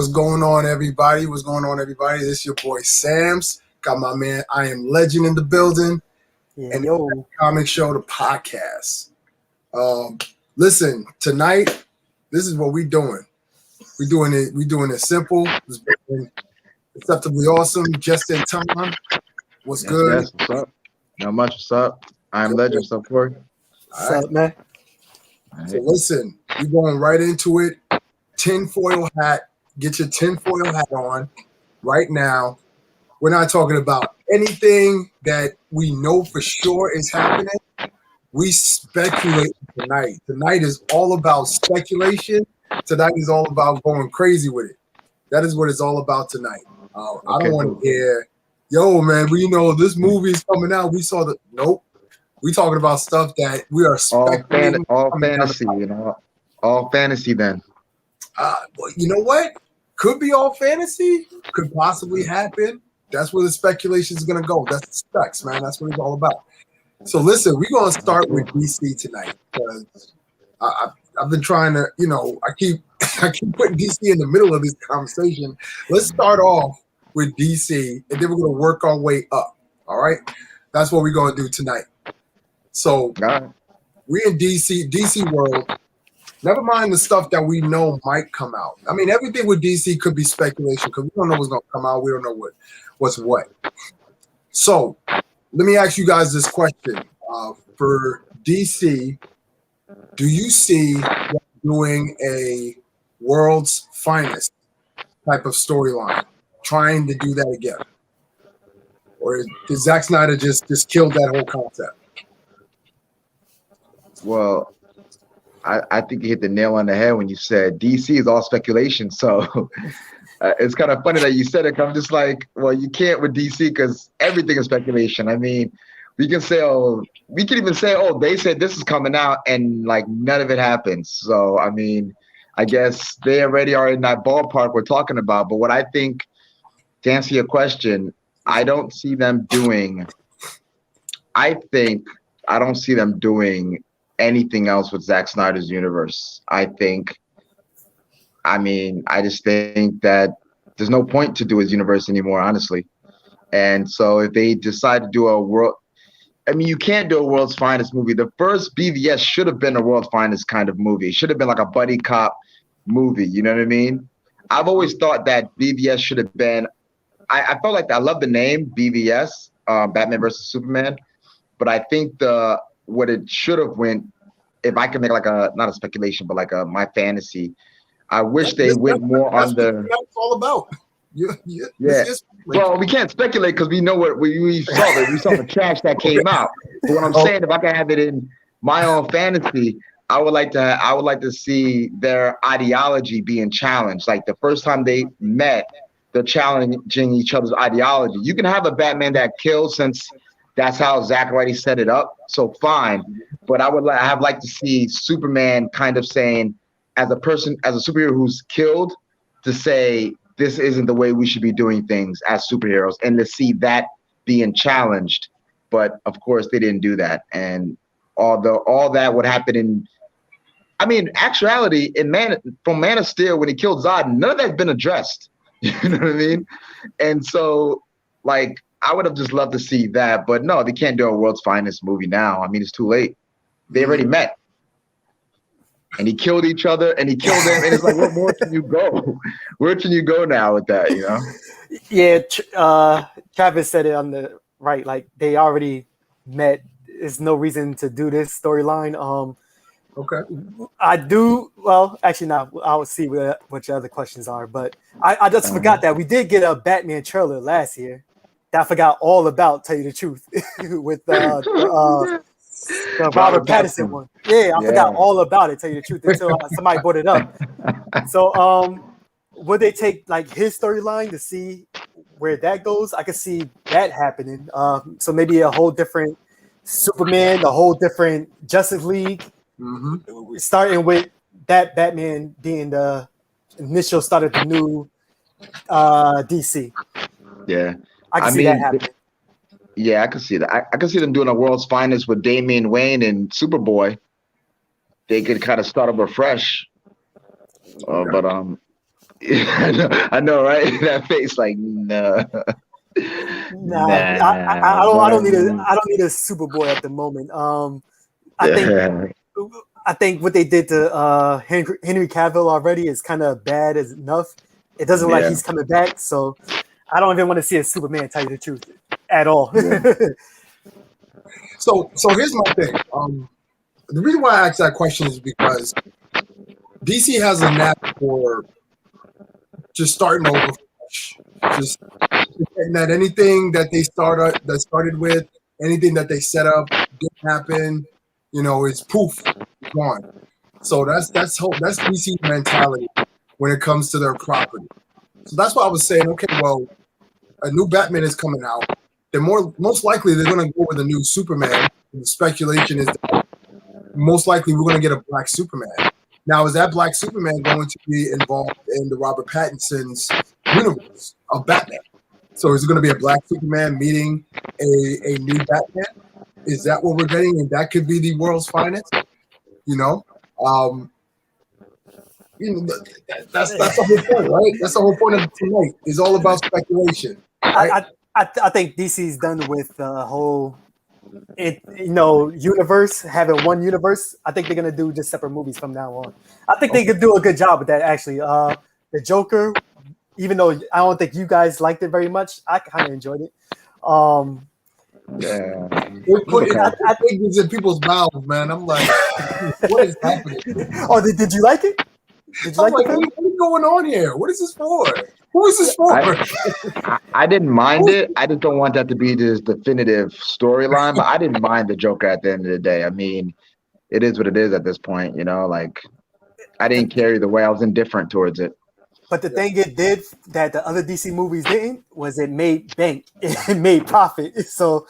What's going on, everybody? What's going on, everybody? This is your boy Sam's. Got my man I Am Legend in the building. Yeah, And yo. the Comic Show, the podcast. Listen, tonight, this is what we doing. We doing it simple. It's been acceptably awesome, just in time. What's good? Yes, what's up? Not much, what's up? I Am Legend, what's up, Corey? What's up, man? So listen, we going right into it. Tinfoil hat. Get your tinfoil hat on right now. We're not talking about anything that we know for sure is happening. We speculate tonight. Tonight is all about speculation. Tonight is all about going crazy with it. That is what it's all about tonight. I don't want to hear, yo, man, we know this movie is coming out. We saw the nope. We talking about stuff that we are speculating. All fantasy, all fantasy then. Well, you know what? Could be all fantasy. Could possibly happen. That's where the speculation is going to go. That's the specs, man. That's what it's all about. So listen, we're going to start with DC tonight because I've been trying to, I keep putting DC in the middle of this conversation. Let's start off with DC, and then we're going to work our way up. All right, that's what we're going to do tonight. So we in DC world. Never mind the stuff that we know might come out. I mean, everything with DC could be speculation because we don't know what's going to come out. We don't know what's what. So let me ask you guys this question. For DC, do you see them doing a world's finest type of storyline, trying to do that again? Or did Zack Snyder just kill that whole concept? Well, I think you hit the nail on the head when you said DC is all speculation. So it's kind of funny that you said it. I'm just like, well, you can't with DC because everything is speculation. I mean, we can even say, they said this is coming out and like none of it happens. So, I mean, I guess they already are in that ballpark we're talking about. But what I think, to answer your question, I don't see them doing anything else with Zack Snyder's universe. I just think that there's no point to do his universe anymore, honestly. And so if they decide to do you can't do a world's finest movie. The first BVS should have been a world's finest kind of movie. It should have been like a buddy cop movie. You know what I mean? I've always thought that BVS should have been, I felt like I love the name BVS, Batman versus Superman, but I think what it should have went, if I could make like not a speculation, but like my fantasy, I wish they went more on the. That's all about. Yeah. Well, we can't speculate because we know what we saw. We saw the trash that came out. But what I'm saying, if I can have it in my own fantasy, I would like to see their ideology being challenged. Like the first time they met, they're challenging each other's ideology. You can have a Batman that kills since that's how Zack already set it up. So fine. But I would have liked to see Superman kind of saying, as a superhero who's killed, to say this isn't the way we should be doing things as superheroes, and to see that being challenged. But of course they didn't do that. And all that would happen actuality from Man of Steel when he killed Zod, none of that's been addressed. You know what I mean? And so like I would have just loved to see that, but no, they can't do a world's finest movie now. I mean, it's too late. They already met. And he killed each other and he killed them. And it's like, what more can you go? Where can you go now with that, you know? Yeah, Travis said it on the right. Like, they already met. There's no reason to do this storyline. Okay. I do. Well, actually, not. I'll see what your other questions are. But I just forgot that we did get a Batman trailer last year that I forgot all about, tell you the truth, with the Robert Pattinson one. Yeah, I forgot all about it, tell you the truth, until somebody brought it up. So would they take like his storyline to see where that goes? I could see that happening. So maybe a whole different Superman, a whole different Justice League, starting with that Batman being the initial start of the new DC. Yeah. I can see that happening. Yeah, I can see that. I can see them doing a world's finest with Damian Wayne and Superboy. They could kind of start over fresh. But I know, right? That face, like, no. Nah, Nah, I don't need man. I don't need a Superboy at the moment. I think I think what they did to Henry Cavill already is kind of bad as enough. It doesn't look like Yeah, he's coming back, so I don't even want to see a Superman. Tell you the truth, at all. yeah, So here's my thing. The reason why I asked that question is because DC has a knack for just starting over fresh. Just getting that anything that they started with, anything that they set up didn't happen, it's poof, gone. So that's DC's mentality when it comes to their property. So that's why I was saying, okay, well, a new Batman is coming out. They're most likely they're going to go with a new Superman. The speculation is that most likely we're going to get a black Superman. Now, is that black Superman going to be involved in the Robert Pattinson's universe of Batman? So is it going to be a black Superman meeting a new Batman? Is that what we're getting? And that could be the world's finest. Um, that's the whole point, right? That's the whole point of tonight. It's all about speculation, right? I think DC's done with the whole universe, having one universe. I think they're gonna do just separate movies from now on. I think they could do a good job with that actually. The Joker, even though I don't think you guys liked it very much, I kind of enjoyed it. yeah. They're putting things in people's mouths, man. I'm like, what is happening? Oh, did you like it? Did you I'm like like, it? what is going on here? What is this for? Who is this for? I didn't mind it. I just don't want that to be this definitive storyline. But I didn't mind the Joker at the end of the day. I mean, it is what it is at this point. Like I didn't care either way. I was indifferent towards it. But the thing it did that the other DC movies didn't was it made bank. It made profit. So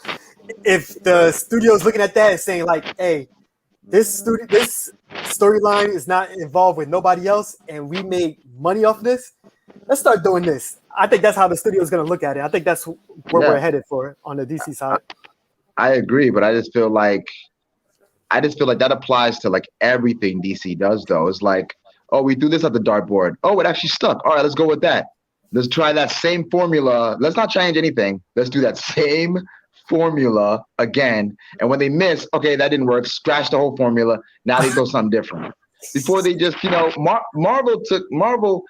if the studio's looking at that and saying like, "Hey, this storyline is not involved with nobody else, and we made money off this. Let's start doing this." I think that's how the studio is going to look at it. I think that's where we're headed for on the DC side. I agree, but I just feel like that applies to like everything DC does. Though it's like, oh, we threw this at the dartboard. Oh, it actually stuck. All right, let's go with that. Let's try that same formula. Let's not change anything. Let's do that same formula again. And when they miss, okay, that didn't work. Scratch the whole formula. Now they throw something different. Before they just, Marvel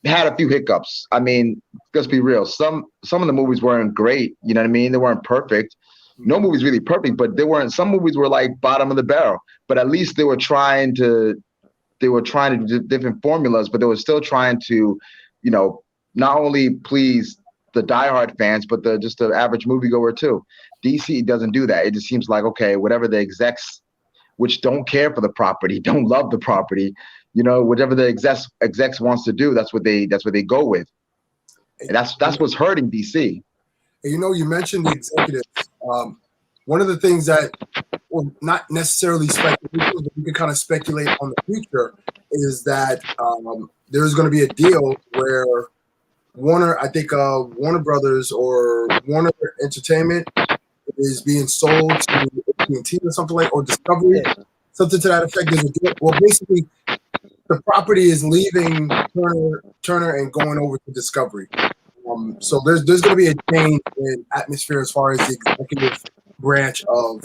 had a few hiccups. I mean, let's be real. Some of the movies weren't great. You know what I mean? They weren't perfect. No movie's really perfect, but some movies were like bottom of the barrel. But at least they were trying to do different formulas, but they were still trying to, not only please the diehard fans, but just the average moviegoer too. DC doesn't do that. It just seems like, okay, whatever the execs, which don't care for the property, don't love the property, whatever the execs wants to do, that's what they go with. And that's what's hurting DC. You mentioned the executives. One of the things that, well, not necessarily speculation, but you can kind of speculate on the future, is that there's going to be a deal where Warner Brothers or Warner Entertainment is being sold to AT&T or something or Discovery, something to that effect. There's a deal. Well, basically, the property is leaving Turner and going over to Discovery. So there's going to be a change in atmosphere as far as the executive branch of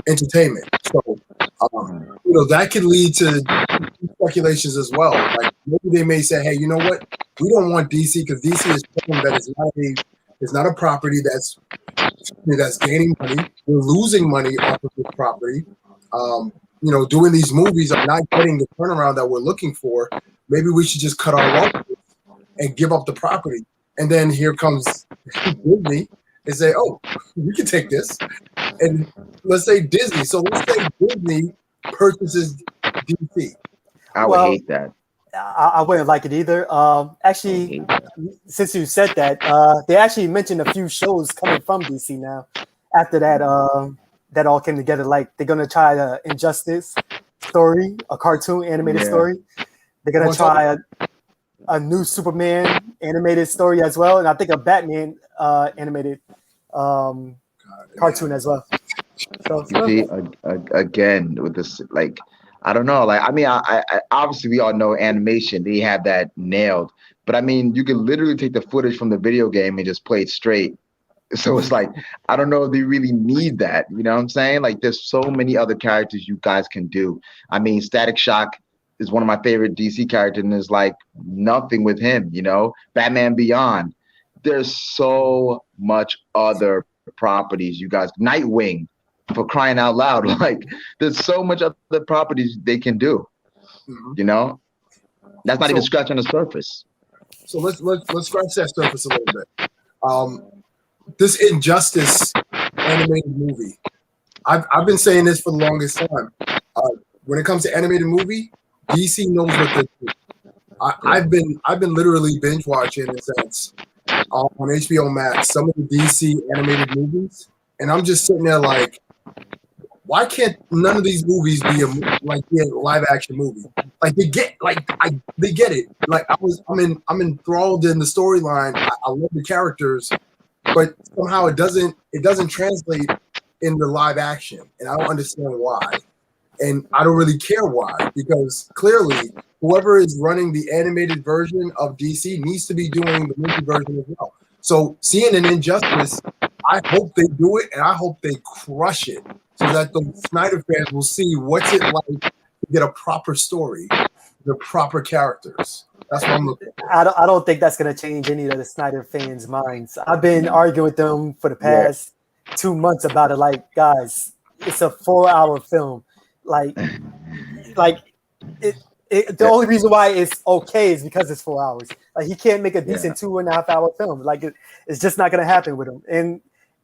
entertainment. So that could lead to speculations as well. Like maybe they may say, hey, you know what? We don't want DC because DC is proven that it's not a property that's gaining money. We're losing money off of this property. Doing these movies are not getting the turnaround that we're looking for. Maybe we should just cut our losses and give up the property. And then here comes Disney and say, oh, we can take this. And let's say Disney. So let's say Disney purchases DC. I would hate that. I wouldn't like it either. Actually, since you said that, they actually mentioned a few shows coming from DC now. After that, that all came together. Like they're gonna try the Injustice story, a cartoon animated story. They're gonna try a new Superman animated story as well, and I think a Batman animated cartoon as well. So see, again with this, like I don't know. Like, I mean, I obviously we all know animation. They have that nailed. But I mean, you could literally take the footage from the video game and just play it straight. So it's like, I don't know if they really need that. You know what I'm saying? Like, there's so many other characters you guys can do. I mean, Static Shock is one of my favorite DC characters, and there's like nothing with him, you know? Batman Beyond. There's so much other properties, you guys. Nightwing, for crying out loud. Like, there's so much other properties they can do. You know? That's not even scratching the surface. So let's scratch that surface a little bit. This Injustice animated movie, I've been saying this for the longest time. When it comes to animated movie, DC knows what they do. I've been literally binge watching in a sense on HBO Max some of the DC animated movies, and I'm just sitting there like, why can't none of these movies be a live action movie? Like they get it. Like I'm enthralled in the storyline. I love the characters, but somehow it doesn't translate into live action, and I don't understand why. And I don't really care why, because clearly whoever is running the animated version of DC needs to be doing the movie version as well. So seeing an Injustice, I hope they do it, and I hope they crush it, so that the Snyder fans will see what's it like to get a proper story, the proper characters. That's what I'm looking for. I don't think that's going to change any of the Snyder fans' minds. I've been arguing with them for the past 2 months about it. Like, guys, it's a 4-hour film. Like the only reason why it's okay is because it's 4 hours. Like, he can't make a decent 2.5 hour film. Like, it's just not going to happen with him. And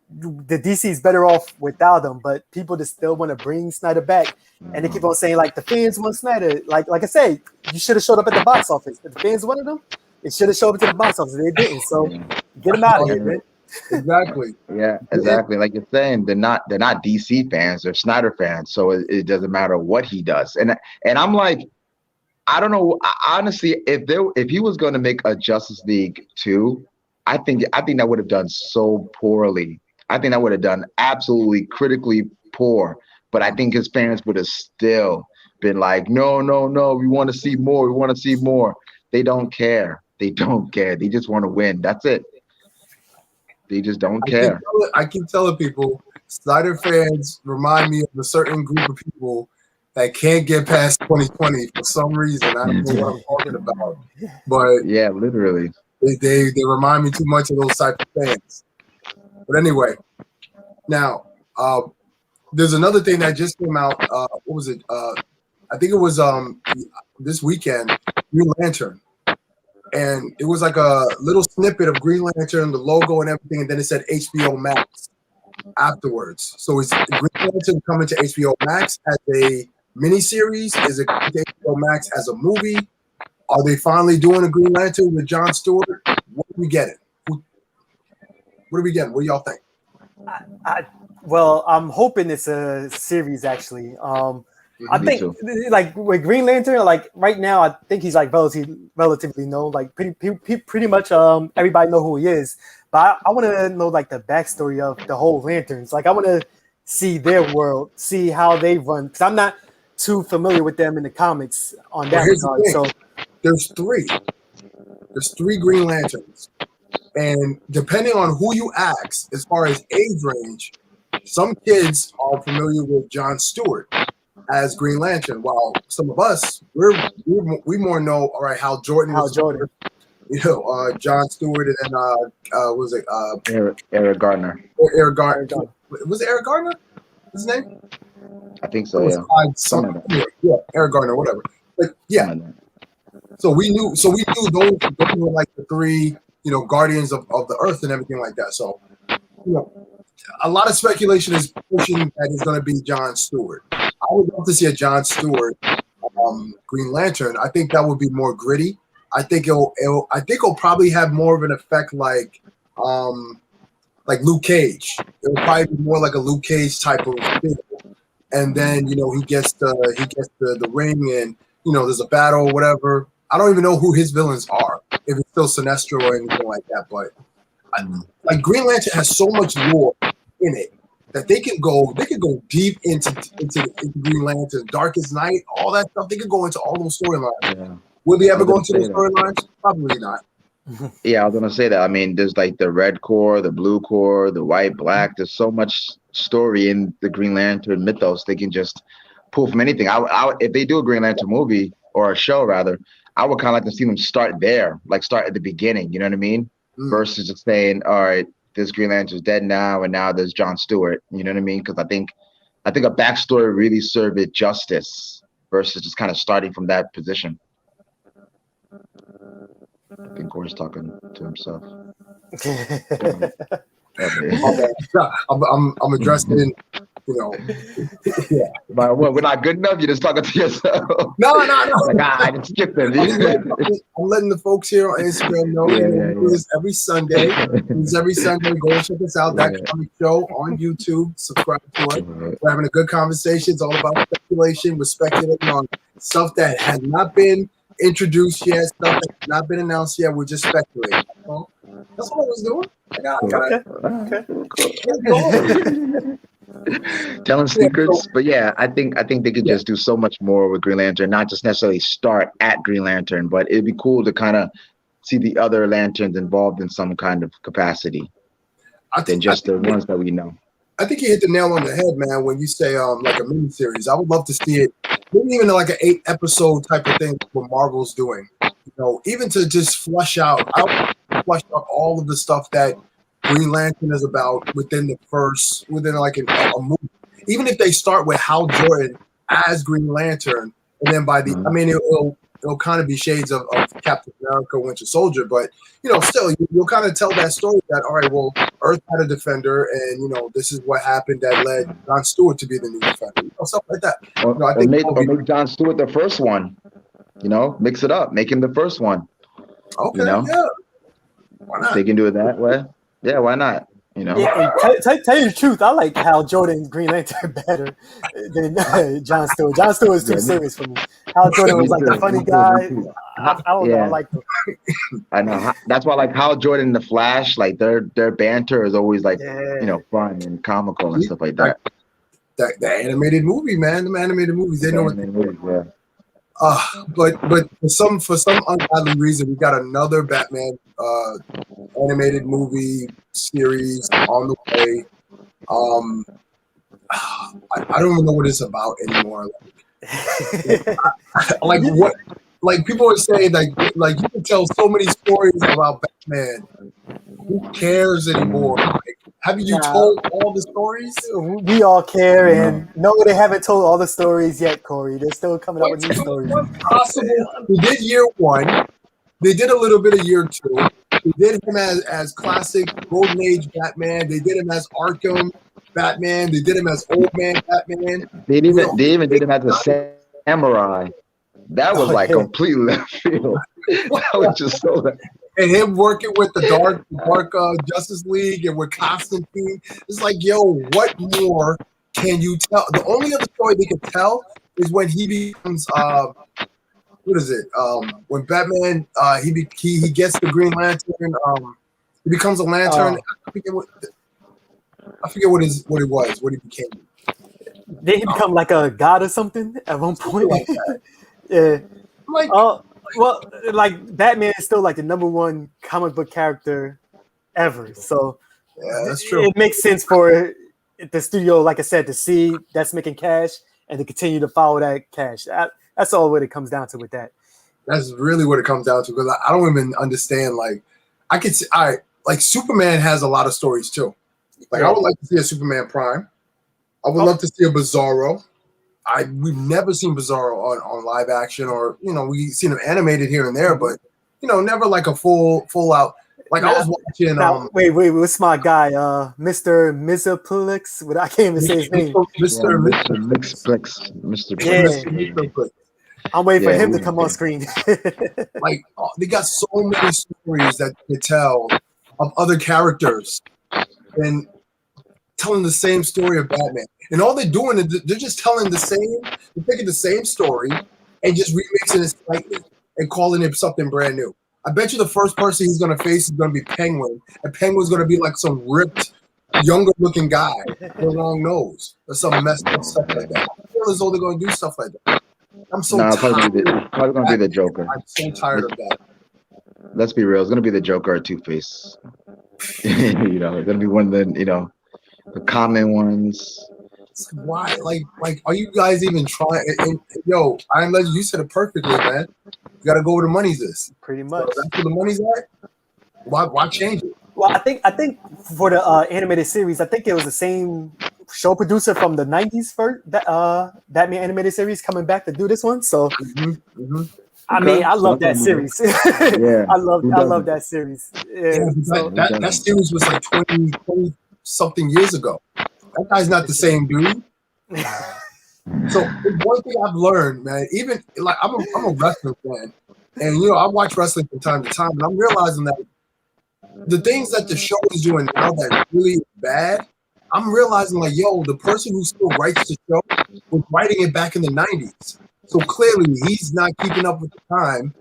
the DC is better off without him, but people just still want to bring Snyder back, and they keep on saying like the fans want Snyder. Like I say, you should have showed up at the box office. If the fans wanted him, it should have showed up to the box office. They didn't, so get him out of here, man. Exactly. Yeah, exactly. Like you're saying, they're not DC fans, they're Snyder fans. So it doesn't matter what he does. And I'm like, I don't know. Honestly, if he was going to make a Justice League 2, I think that would have done so poorly. I think that would have done absolutely critically poor. But I think his fans would have still been like, no, we want to see more. We want to see more. They don't care. They don't care. They just want to win. That's it. They just don't care. I keep telling people, Snyder fans remind me of a certain group of people that can't get past 2020 for some reason. I don't know what I'm talking about. But yeah, literally. They remind me too much of those type of fans. But anyway, now there's another thing that just came out. What was it? I think it was this weekend, Green Lantern. And it was like a little snippet of Green Lantern, the logo and everything, and then it said HBO Max afterwards. So is Green Lantern coming to HBO Max as a miniseries? Is it coming to HBO Max as a movie? Are they finally doing a Green Lantern with Jon Stewart? What are we getting? What do y'all think? Well, I'm hoping it's a series, actually. I think like with Green Lantern, like right now, I think he's like relatively known. Like pretty much everybody know who he is. But I want to know like the backstory of the whole Lanterns. Like I want to see their world, see how they run. Because I'm not too familiar with them in the comics on that regard. So there's three Green Lanterns, and depending on who you ask, as far as age range, some kids are familiar with Jon Stewart as Green Lantern, while some of us we more know, all right, Hal Jordan, you know, Jon Stewart, and then was it Eric Gardner? Eric Gardner. Was it Eric Gardner? His name? I think so. Yeah, Eric Gardner, whatever. But yeah. So we knew those were like the three, you know, guardians of the earth and everything like that. So, you know, a lot of speculation is pushing that it's going to be Jon Stewart. I would love to see a Jon Stewart Green Lantern. I think that would be more gritty. I think it'll probably have more of an effect like Luke Cage. It'll probably be more like a Luke Cage type of thing. And then, you know, he gets the ring, and you know, there's a battle or whatever. I don't even know who his villains are, if it's still Sinestro or anything like that. But like Green Lantern has so much lore in it that they can go deep into Green Lantern, Darkest Night, all that stuff. They could go into all those storylines. Yeah. Will they ever go into those storylines? Probably not. Yeah, I was gonna say that. I mean, there's like the red core, the blue core, the white, black. There's so much story in the Green Lantern mythos. They can just pull from anything. I if they do a Green Lantern movie or a show rather, I would kind of like to see them start there, like start at the beginning. You know what I mean? Versus just saying, all right, this Green Lantern's dead now, and now there's John Stewart. You know what I mean? Because I think a backstory really served it justice versus just kind of starting from that position. I think Corey's talking to himself. I'm addressing, yeah. But we're not good enough. You're just talking to yourself. No. Like, I just skipped it. I'm letting the folks here on Instagram know. We do this every Sunday. Every Sunday, go and check us out. That comic show on YouTube. Subscribe to it. We're having a good conversation. It's all about speculation. We're speculating on stuff that has not been introduced yet, stuff that's not been announced yet. We're just speculating. That's what I was doing. Telling secrets, but yeah, I think they could just do so much more with Green Lantern, not just necessarily start at Green Lantern, but it'd be cool to kind of see the other lanterns involved in some kind of capacity than just the ones that we know. I think you hit the nail on the head, man, when you say like a miniseries. I would love to see it, maybe even like an 8-episode type of thing what Marvel's doing. Even to just flush out all of the stuff that Green Lantern is about within like a movie. Even if they start with Hal Jordan as Green Lantern, and then by the, I mean, it'll kind of be shades of Captain America, Winter Soldier, but still you'll kind of tell that story that, all right, well, Earth had a Defender, and this is what happened that led John Stewart to be the new Defender, stuff like that. I think make John Stewart the first one. Mix it up, make him the first one. Okay, yeah. Why not? They can do it that way. Yeah, why not? Yeah, tell you the truth, I like Hal Jordan's Green Lantern better than John Stewart. John Stewart is too serious for me. Hal Jordan was like the funny guy. I don't know. I like him. I know. That's why, like, Hal Jordan and the Flash, like their banter is always like fun and comical and stuff like that. The animated movie, man. The animated movies, they know what they're doing. But for some ungodly reason, we got another Batman animated movie series on the way. I don't even know what it's about anymore. Like what? Like people are saying, like you can tell so many stories about Batman. Who cares anymore? Like, have you told all the stories? We all care, and no, they haven't told all the stories yet, Corey. They're still coming up with new stories. Possible. They did year 1. They did a little bit of year 2. They did him as classic Golden Age Batman. They did him as Arkham Batman. They did him as Old Man Batman. They even did him as a samurai. That was completely left field. That was just so. And him working with the Dark Justice League and with Constantine. It's like, yo, what more can you tell? The only other story they can tell is when he becomes what is it? When Batman he gets the Green Lantern. He becomes a lantern. I forget what it was. What he became. Did he become like a god or something at one point? Like that. Yeah. Like. Well, like Batman is still like the #1 comic book character ever, so yeah, that's true. It makes sense for the studio, like I said, to see that's making cash and to continue to follow that cash. That's all what it comes down to with that. That's really what it comes down to, because I don't even understand. Like, I could see, like Superman has a lot of stories too. Like, I would like to see a Superman Prime. I would love to see a Bizarro. We've never seen Bizarro on live action, or we've seen him animated here and there, but never like a full out. Like I was watching. Wait, what's my guy? Mr. Mizaplex. I can't even say his name. Mr. Mr. I'm waiting for him to come on screen. Like they got so many stories that they tell of other characters, and telling the same story of Batman. And all they're doing is they're just telling they're taking the same story and just remixing it slightly and calling it something brand new. I bet you the first person he's going to face is going to be Penguin. And Penguin's going to be like some ripped younger looking guy with a long nose or some messed up stuff like that. I feel as though they're going to do stuff like that. I'm so tired. Probably gonna be the Joker. I'm so tired of that. Let's be real. It's gonna be the Joker or Two-Face. It's gonna be one of the the common ones. Why? Like, are you guys even trying? Yo, Iron Legend, you said it perfectly, man. You got to go where the money's is. Pretty much. So that's where the money's at. Why change it? Well, I think for the animated series, I think it was the same show producer from the '90s for that Batman animated series coming back to do this one. So, I mean, I love that series. Yeah, I love that series. Yeah, so. that series was like 20 something years ago. That guy's not the same dude. So one thing I've learned, man, even like I'm a wrestling fan, and I watch wrestling from time to time, and I'm realizing that the things that the show is doing now that really is bad, I'm realizing like, yo, the person who still writes the show was writing it back in the 90s. So clearly he's not keeping up with the time.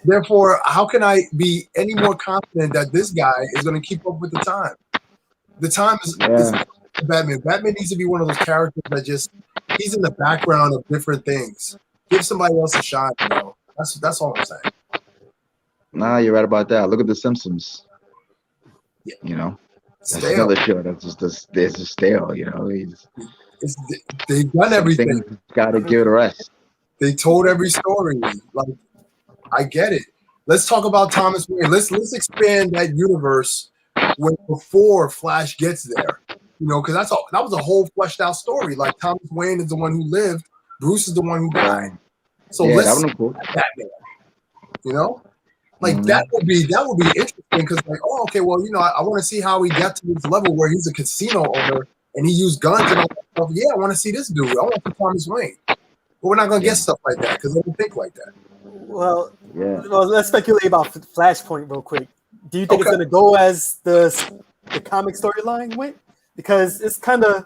Therefore, how can I be any more confident that this guy is going to keep up with the time? The time is Batman. Batman needs to be one of those characters that he's in the background of different things. Give somebody else a shot, That's all I'm saying. Nah, you're right about that. Look at The Simpsons. Yeah. That's another show that's just stale. They've done everything. Got to give it a rest. They told every story. Like, I get it. Let's talk about Thomas Wayne. Let's expand that universe before Flash gets there. Because that was a whole fleshed out story. Like, Thomas Wayne is the one who lived, Bruce is the one who died. So let's Batman. That would be interesting because I want to see how he got to this level where he's a casino owner and he used guns and all that stuff. Yeah, I want to see this dude. I want to see Thomas Wayne. But we're not gonna get stuff like that because they don't think like that. Well, let's speculate about Flashpoint real quick. Do you think it's gonna go as the comic storyline went? Because it's kind of,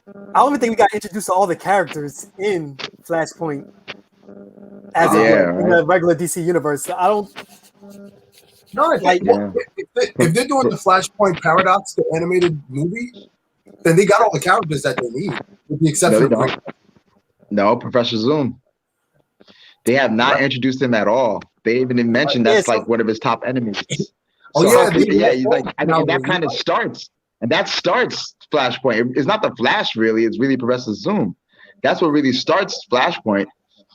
I don't even think we got introduced to all the characters in Flashpoint as in the regular DC universe. So I don't. No, if they're doing the Flashpoint Paradox, the animated movie, then they got all the characters that they need, with the exception of No, Professor Zoom. They have not introduced him at all. They even didn't mention that's like one of his top enemies. He's like, that kind of starts. And that starts Flashpoint. It's not the Flash, really. It's really Professor Zoom. That's what really starts Flashpoint.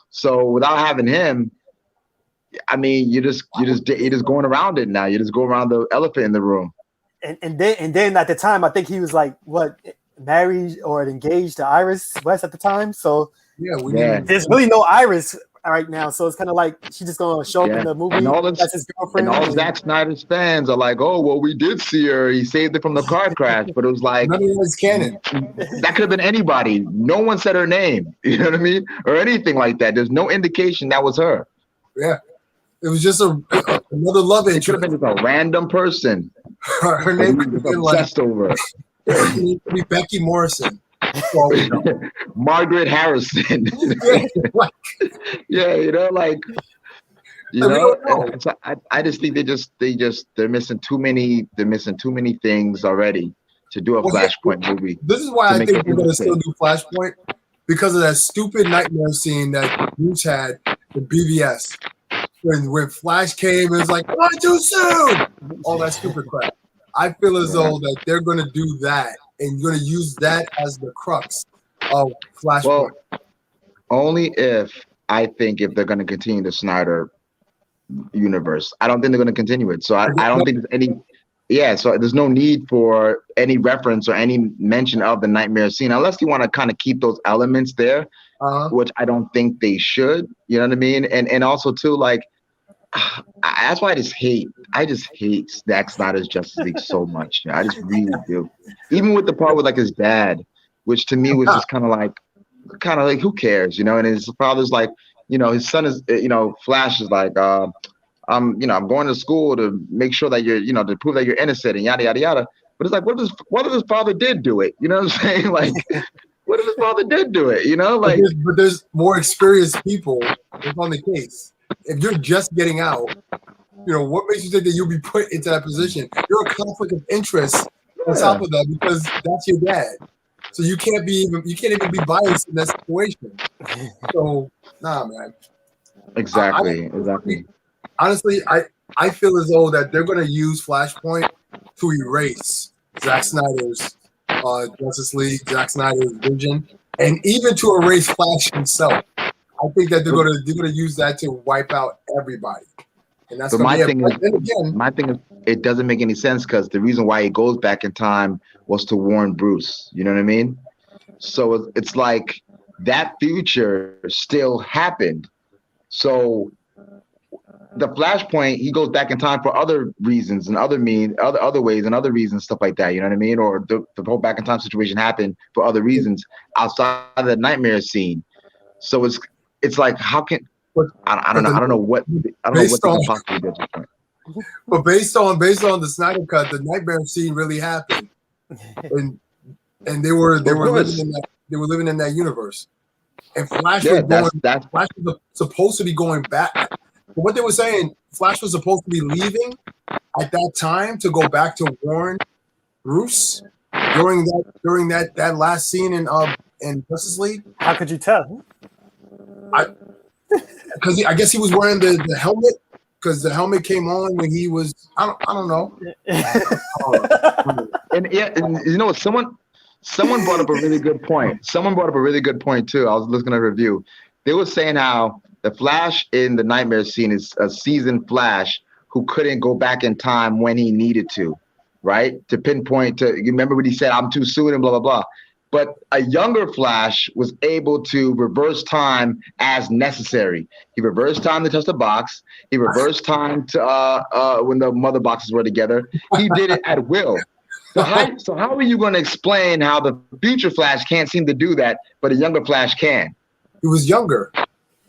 So without having him, I mean, you're just going around it now. You just go around the elephant in the room. And then at the time, I think he was like married or engaged to Iris West at the time. So there's really no Iris right now, so it's kind of like she's just gonna show up in the movie. That's his girlfriend. And all Zack Snyder's fans are like, "Oh, well, we did see her. He saved it from the car crash," but it was like none of it was canon. That could have been anybody. No one said her name. You know what I mean, or anything like that. There's no indication that was her. Yeah, it was just another love interest. It could have been just a random person. Her name could have been obsessed over. It could be Becky Morrison. Margaret Harrison. I just think they're missing too many things already to do a Flashpoint movie. This is why I think we're gonna still do Flashpoint, because of that stupid nightmare scene that Bruce had with BVS when Flash came and was like, "Why too soon?" All that stupid crap. I feel as though that they're gonna do that. And you're going to use that as the crux of Flashpoint. Well, only if they're going to continue the Snyder universe. I don't think they're going to continue it. So I don't think there's any. Yeah, so there's no need for any reference or any mention of the nightmare scene, unless you want to kind of keep those elements there, which I don't think they should. You know what I mean? And also too, like, that's why I just hate Zack Snyder's Justice League so much. I just really do. Even with the part with like his dad, which to me was just kind of like who cares, And his father's like, his son is, Flash is like, I'm going to school to make sure that you're, to prove that you're innocent and yada yada yada. But it's like, what if his father did do it? You know what I'm saying? Like, what if his father did do it? Like, but there's more experienced people that's on the case. If you're just getting out, what makes you think that you'll be put into that position? You're a conflict of interest on top of that because that's your dad. So you can't even be biased in that situation. So nah, man. Exactly. Honestly, I feel as though that they're going to use Flashpoint to erase Zack Snyder's Justice League, Zack Snyder's vision, and even to erase Flash himself. I think that they're going to use that to wipe out everybody. And that's my thing is, it doesn't make any sense because the reason why he goes back in time was to warn Bruce. You know what I mean? So it's like that future still happened. So the Flashpoint, he goes back in time for other reasons and other ways and other reasons, stuff like that. You know what I mean? Or the whole back in time situation happened for other reasons outside of the nightmare scene. So it's like, how can I don't know what they can possibly do at this point. But based on the Snyder cut, the nightmare scene really happened, and they were living in that universe. And Flash Flash was supposed to be going back. But what they were saying, Flash was supposed to be leaving at that time to go back to warn Bruce during that last scene in Justice League. How could you tell? Because I guess he was wearing the helmet. Because the helmet came on when he was, I don't know. And you know what? Someone brought up a really good point. Someone brought up a really good point too. I was looking at a review. They were saying how the Flash in the nightmare scene is a seasoned Flash who couldn't go back in time when he needed to, right? To pinpoint you remember what he said, I'm too soon and blah, blah, blah. But a younger Flash was able to reverse time as necessary. He reversed time to touch the box. He reversed time to when the mother boxes were together. He did it at will. So how are you going to explain how the future Flash can't seem to do that, but a younger Flash can? He was younger.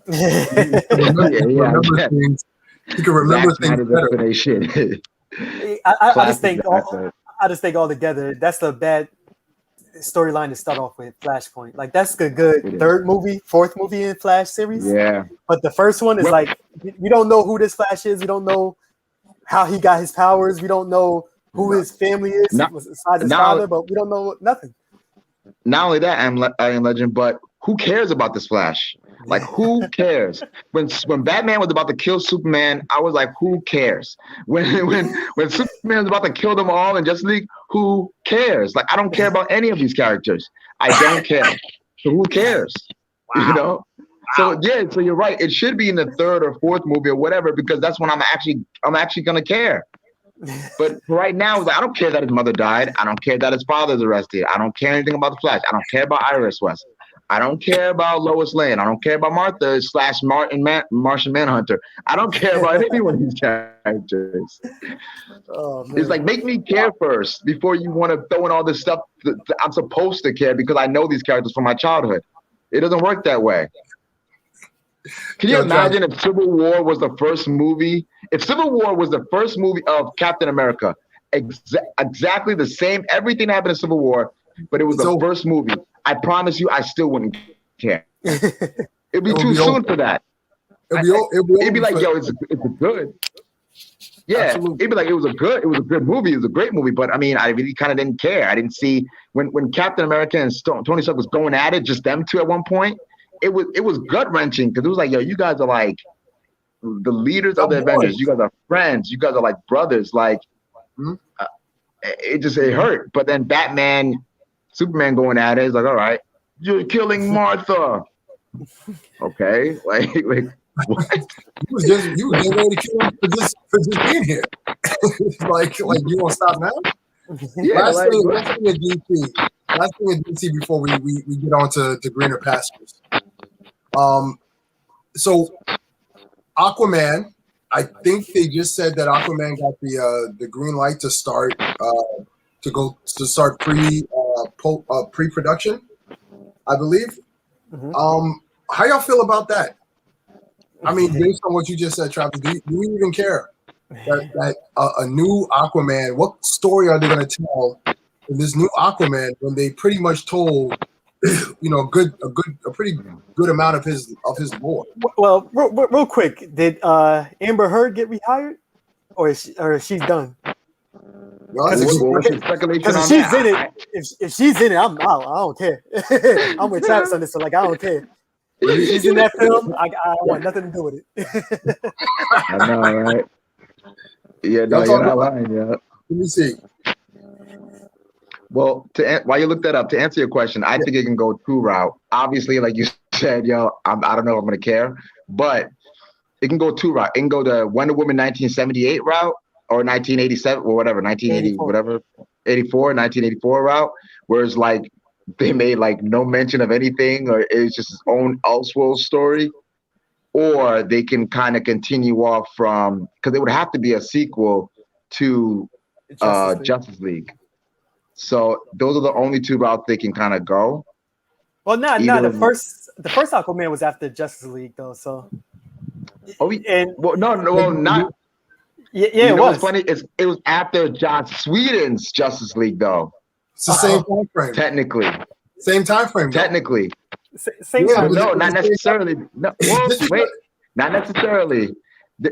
He can remember things better. I just think altogether that's the bad storyline to start off with. Flashpoint, like that's a good fourth movie in Flash series. Yeah, but the first one is like we don't know who this Flash is. We don't know how he got his powers. We don't know who his family is besides his father, but we don't know nothing. Not only that, I Am Legend, but who cares about this Flash? Like, who cares? When Batman was about to kill Superman, I was like, who cares? When Superman was about to kill them all in Justice League, who cares? Like, I don't care about any of these characters. I don't care. So who cares? Wow. You know? So yeah, so you're right. It should be in the third or fourth movie or whatever, because that's when I'm actually gonna care. But right now, I don't care that his mother died. I don't care that his father's arrested. I don't care anything about the Flash. I don't care about Iris West. I don't care about Lois Lane. I don't care about Martha / Martian Manhunter. I don't care about any one of these characters. Oh, it's like, make me care first before you want to throw in all this stuff that I'm supposed to care because I know these characters from my childhood. It doesn't work that way. Can you imagine if Civil War was the first movie? If Civil War was the first movie of Captain America, exactly the same, everything happened in Civil War, but it was the first movie. I promise you, I still wouldn't care. It'd be too soon for that. It'd be like, yo, it's good. Yeah, absolutely. It'd be like it was a good movie. It was a great movie, but I mean, I really kind of didn't care. I didn't see when Captain America and Tony Stark was going at it, just them two at one point. It was gut wrenching because it was like, yo, you guys are like the leaders of the Avengers. You guys are friends. You guys are like brothers. Like, it hurt. But then Batman, Superman going at it is like, all right, you're killing Martha. Okay, like what? You was getting ready to kill him for just being here. like you won't stop now? Yeah. Last thing in DC before we get on to greener pastures. So Aquaman, I think they just said that Aquaman got the green light to start pre-production, I believe. Mm-hmm. How y'all feel about that? I mean, based on what you just said, Travis, do we even care that a new Aquaman? What story are they going to tell in this new Aquaman when they pretty much told, a pretty good amount of his lore? Well, real quick, did Amber Heard get rehired, or is she's done? Well, what's your speculation on if she's that? in it, if she's in it, I'm out. I don't care. I'm with Travis on this, so like I don't care. If she's in that film, I want nothing to do with it. I know, right? Yeah, no, you're not lying, yeah. Let me see. Well, while you look that up, to answer your question, I think it can go two route. Obviously, like you said, I don't know if I'm gonna care, but it can go two route. It can go the Wonder Woman 1978 route or 1987 or whatever, 1980, 84. whatever, 1984 route, where it's like they made like no mention of anything or it's just his own Elseworld story. Or they can kind of continue off from, because it would have to be a sequel to Justice League. So those are the only two routes they can kind of go. Well, the first Aquaman was after Justice League though, so. Oh, and not. Yeah, it was. What's funny? It was after Joss Whedon's Justice League though. It's the same time frame. Technically. Same time frame. Technically. Same time. No, not necessarily. No, well, wait, not necessarily.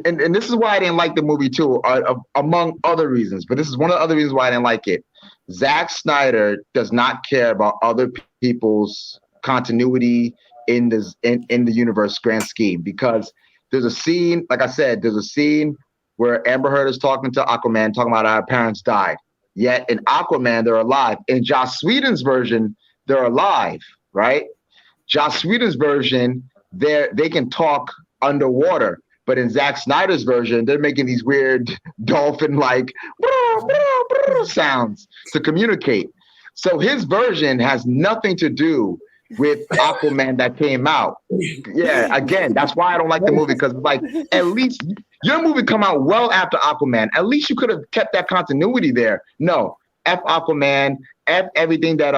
And this is why I didn't like the movie too, among other reasons. But this is one of the other reasons why I didn't like it. Zack Snyder does not care about other people's continuity in the universe grand scheme, because there's a scene, like I said, where Amber Heard is talking to Aquaman, talking about how her parents died. Yet in Aquaman, they're alive. In Joss Whedon's version, they're alive, right? Joss Whedon's version, they can talk underwater. But in Zack Snyder's version, they're making these weird dolphin-like sounds to communicate. So his version has nothing to do with Aquaman that came out. Yeah, again, that's why I don't like the movie, because like at least your movie come out well after Aquaman. At least you could have kept that continuity there. No, F Aquaman, F everything that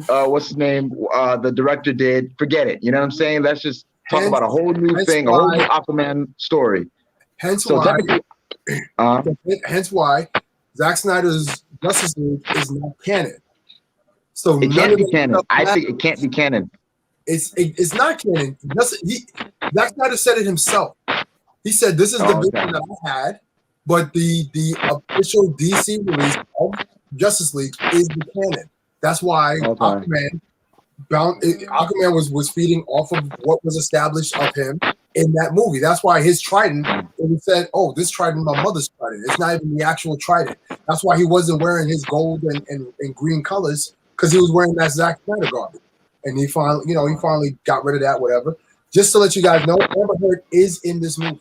what's his name? The director did. Forget it. You know what I'm saying? Let's just talk about a whole new thing, a whole new Aquaman story. Hence why Zack Snyder's Justice League is not canon. So it can't be canon. I think it can't be canon. It's not canon. Zack Snyder said it himself. He said this is the vision that I had, but the official DC release of Justice League is the canon. That's why Aquaman was feeding off of what was established of him in that movie. That's why his trident, it said, "Oh, this trident, my mother's trident." It's not even the actual trident. That's why he wasn't wearing his gold and green colors, because he was wearing that Zack Snyder garbage. And he finally got rid of that. Whatever. Just to let you guys know, Amber Heard is in this movie.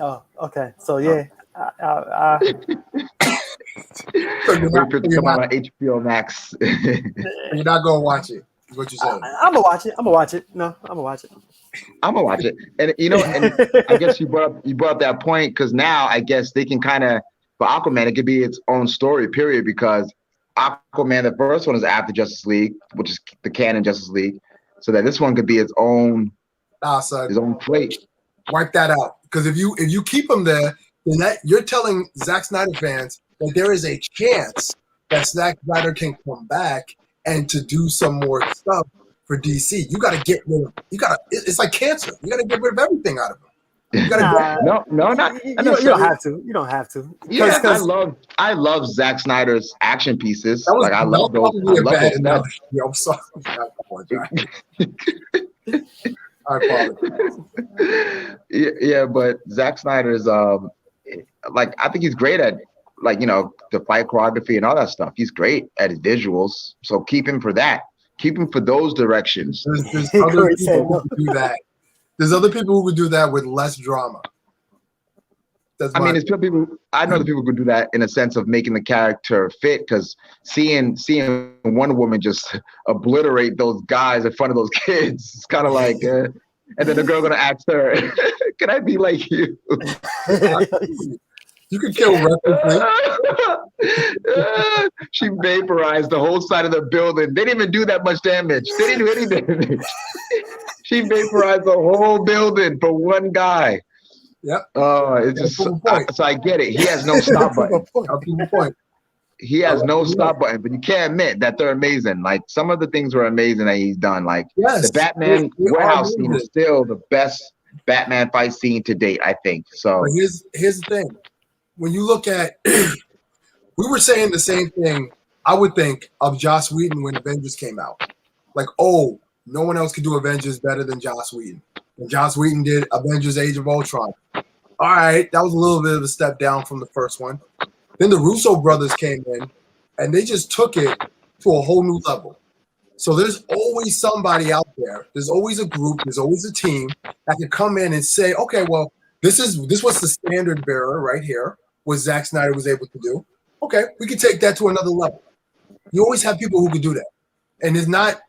Oh, okay. So yeah. So you're not on HBO Max. You're not gonna watch it. Is what you said. I'm gonna watch it. I'm gonna watch it. No, I'm gonna watch it. I'm gonna watch it. And and I guess you brought up that point, because now I guess they can kind of, for Aquaman, it could be its own story, period, because Aquaman, the first one, is after Justice League, which is the canon Justice League, so that this one could be its own his own plate. Wipe that out, because if you keep him there, then you're telling Zack Snyder fans that there is a chance that Zack Snyder can come back and to do some more stuff for DC. You got to get rid of. It's like cancer. You got to get rid of everything out of him. You gotta you don't have to. You don't have to. Yeah, I love Zack Snyder's action pieces. I love those. I'm sorry. I apologize. Yeah, but Zack Snyder is I think he's great at the fight choreography and all that stuff. He's great at his visuals. So keep him for that. Keep him for those directions. There's other people who could do that. There's other people who would do that with less drama. I know the people who could do that in a sense of making the character fit, because seeing Wonder Woman just obliterate those guys in front of those kids, it's kind of like, and then the girl gonna ask her, "Can I be like you?" You can kill references. She vaporized the whole side of the building. They didn't even do that much damage. They didn't do any damage. She vaporized the whole building for one guy. Yep. It's just so I get it. He has no stop button. He has no stop button, but you can't admit that they're amazing. Like, some of the things were amazing that he's done. Like the Batman warehouse scene is still the best Batman fight scene to date, I think. So but here's the thing. When you look at we were saying the same thing, I would think, of Joss Whedon when Avengers came out. Like, oh, no one else could do Avengers better than Joss Whedon. And Joss Whedon did Avengers Age of Ultron. All right, that was a little bit of a step down from the first one. Then the Russo brothers came in, and they just took it to a whole new level. So there's always somebody out there. There's always a group. There's always a team that can come in and say, okay, well, this was the standard bearer right here, what Zack Snyder was able to do. Okay, we can take that to another level. You always have people who can do that. And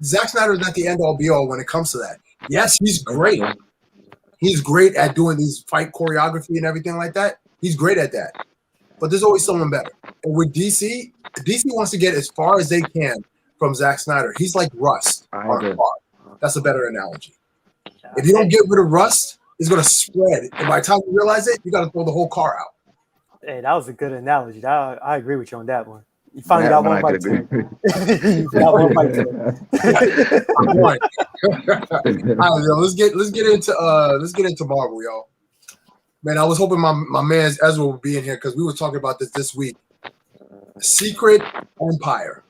Zack Snyder is not the end-all be-all when it comes to that. Yes, he's great. He's great at doing these fight choreography and everything like that. He's great at that. But there's always someone better. And with DC wants to get as far as they can from Zack Snyder. He's like rust on a car. That's a better analogy. If you don't get rid of rust, it's going to spread. And by the time you realize it, you got to throw the whole car out. Hey, that was a good analogy. I agree with you on that one. You finally got one bite to it. You got one bite to it. All right, yo, let's get into Marvel, y'all. Man, I was hoping my man Ezra would be in here because we were talking about this week. Secret Empire.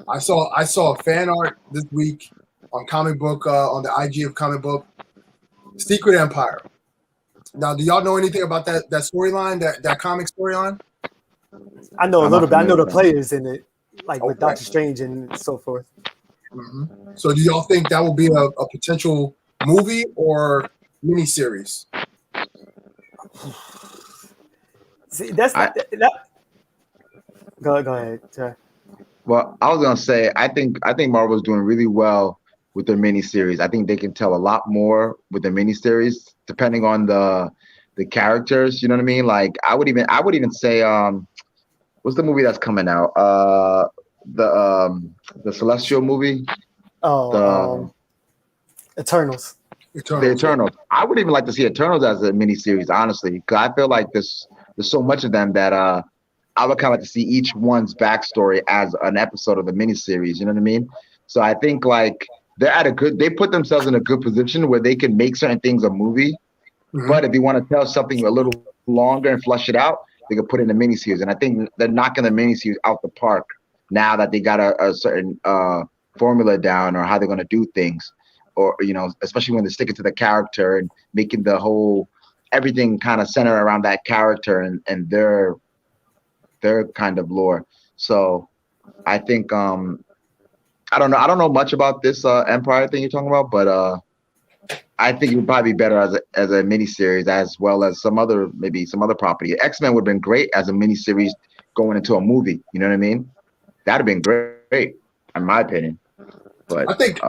I saw a fan art this week on comic book on the IG of comic book. Secret Empire. Now, do y'all know anything about that storyline, that comic storyline? I know a little bit. I know the players in it, like with Doctor Strange and so forth. Mm-hmm. So, do y'all think that will be a potential movie or miniseries? See, Go ahead. Sorry. Well, I was gonna say I think Marvel's doing really well with their miniseries. I think they can tell a lot more with their miniseries, depending on the characters. You know what I mean? Like I would even say what's the movie that's coming out? The Celestial movie. Oh, Eternals. The Eternals. I would even like to see Eternals as a miniseries, honestly, because I feel like there's so much of them that I would kind of like to see each one's backstory as an episode of the miniseries. You know what I mean? So I think like they put themselves in a good position where they can make certain things a movie. Mm-hmm. But if you want to tell something a little longer and flush it out, they could put it in a miniseries. And I think they're knocking the miniseries out the park now that they got a certain formula down or how they're going to do things. Or, you know, especially when they're sticking to the character and making the whole everything kind of center around that character and their kind of lore. So I think I don't know much about this Empire thing you're talking about, but I think it would probably be better as a miniseries as well as some other property. X-Men would have been great as a miniseries going into a movie. You know what I mean? That'd have been great, in my opinion. But I think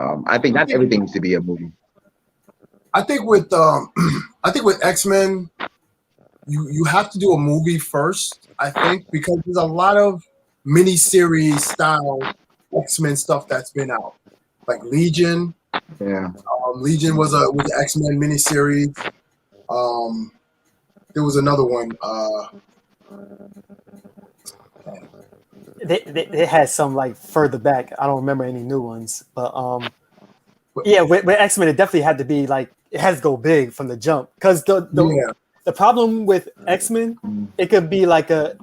not everything needs to be a movie. I think with X-Men, you have to do a movie first. I think because there's a lot of miniseries style X-Men stuff that's been out, like Legion. Yeah, Legion was an X-Men miniseries. There was another one. They had some like further back. I don't remember any new ones, but yeah, with X-Men, it definitely had to be like it has to go big from the jump because the problem with X-Men, it could be like a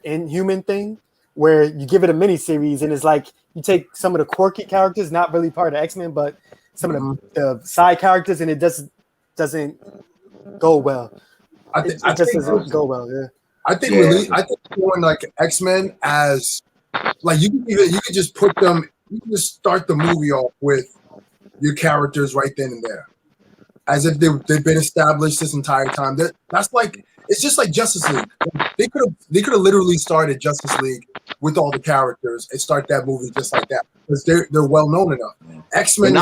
Inhuman thing where you give it a miniseries and it's like you take some of the quirky characters, not really part of X-Men, but some of the side characters, and it doesn't go well. It just doesn't go well. Yeah. I think doing like X-Men as like you can just put them. You can just start the movie off with your characters right then and there, as if they've been established this entire time. That's like it's just like Justice League. They could have literally started Justice League with all the characters and start that movie just like that because they're well known enough. X-Men,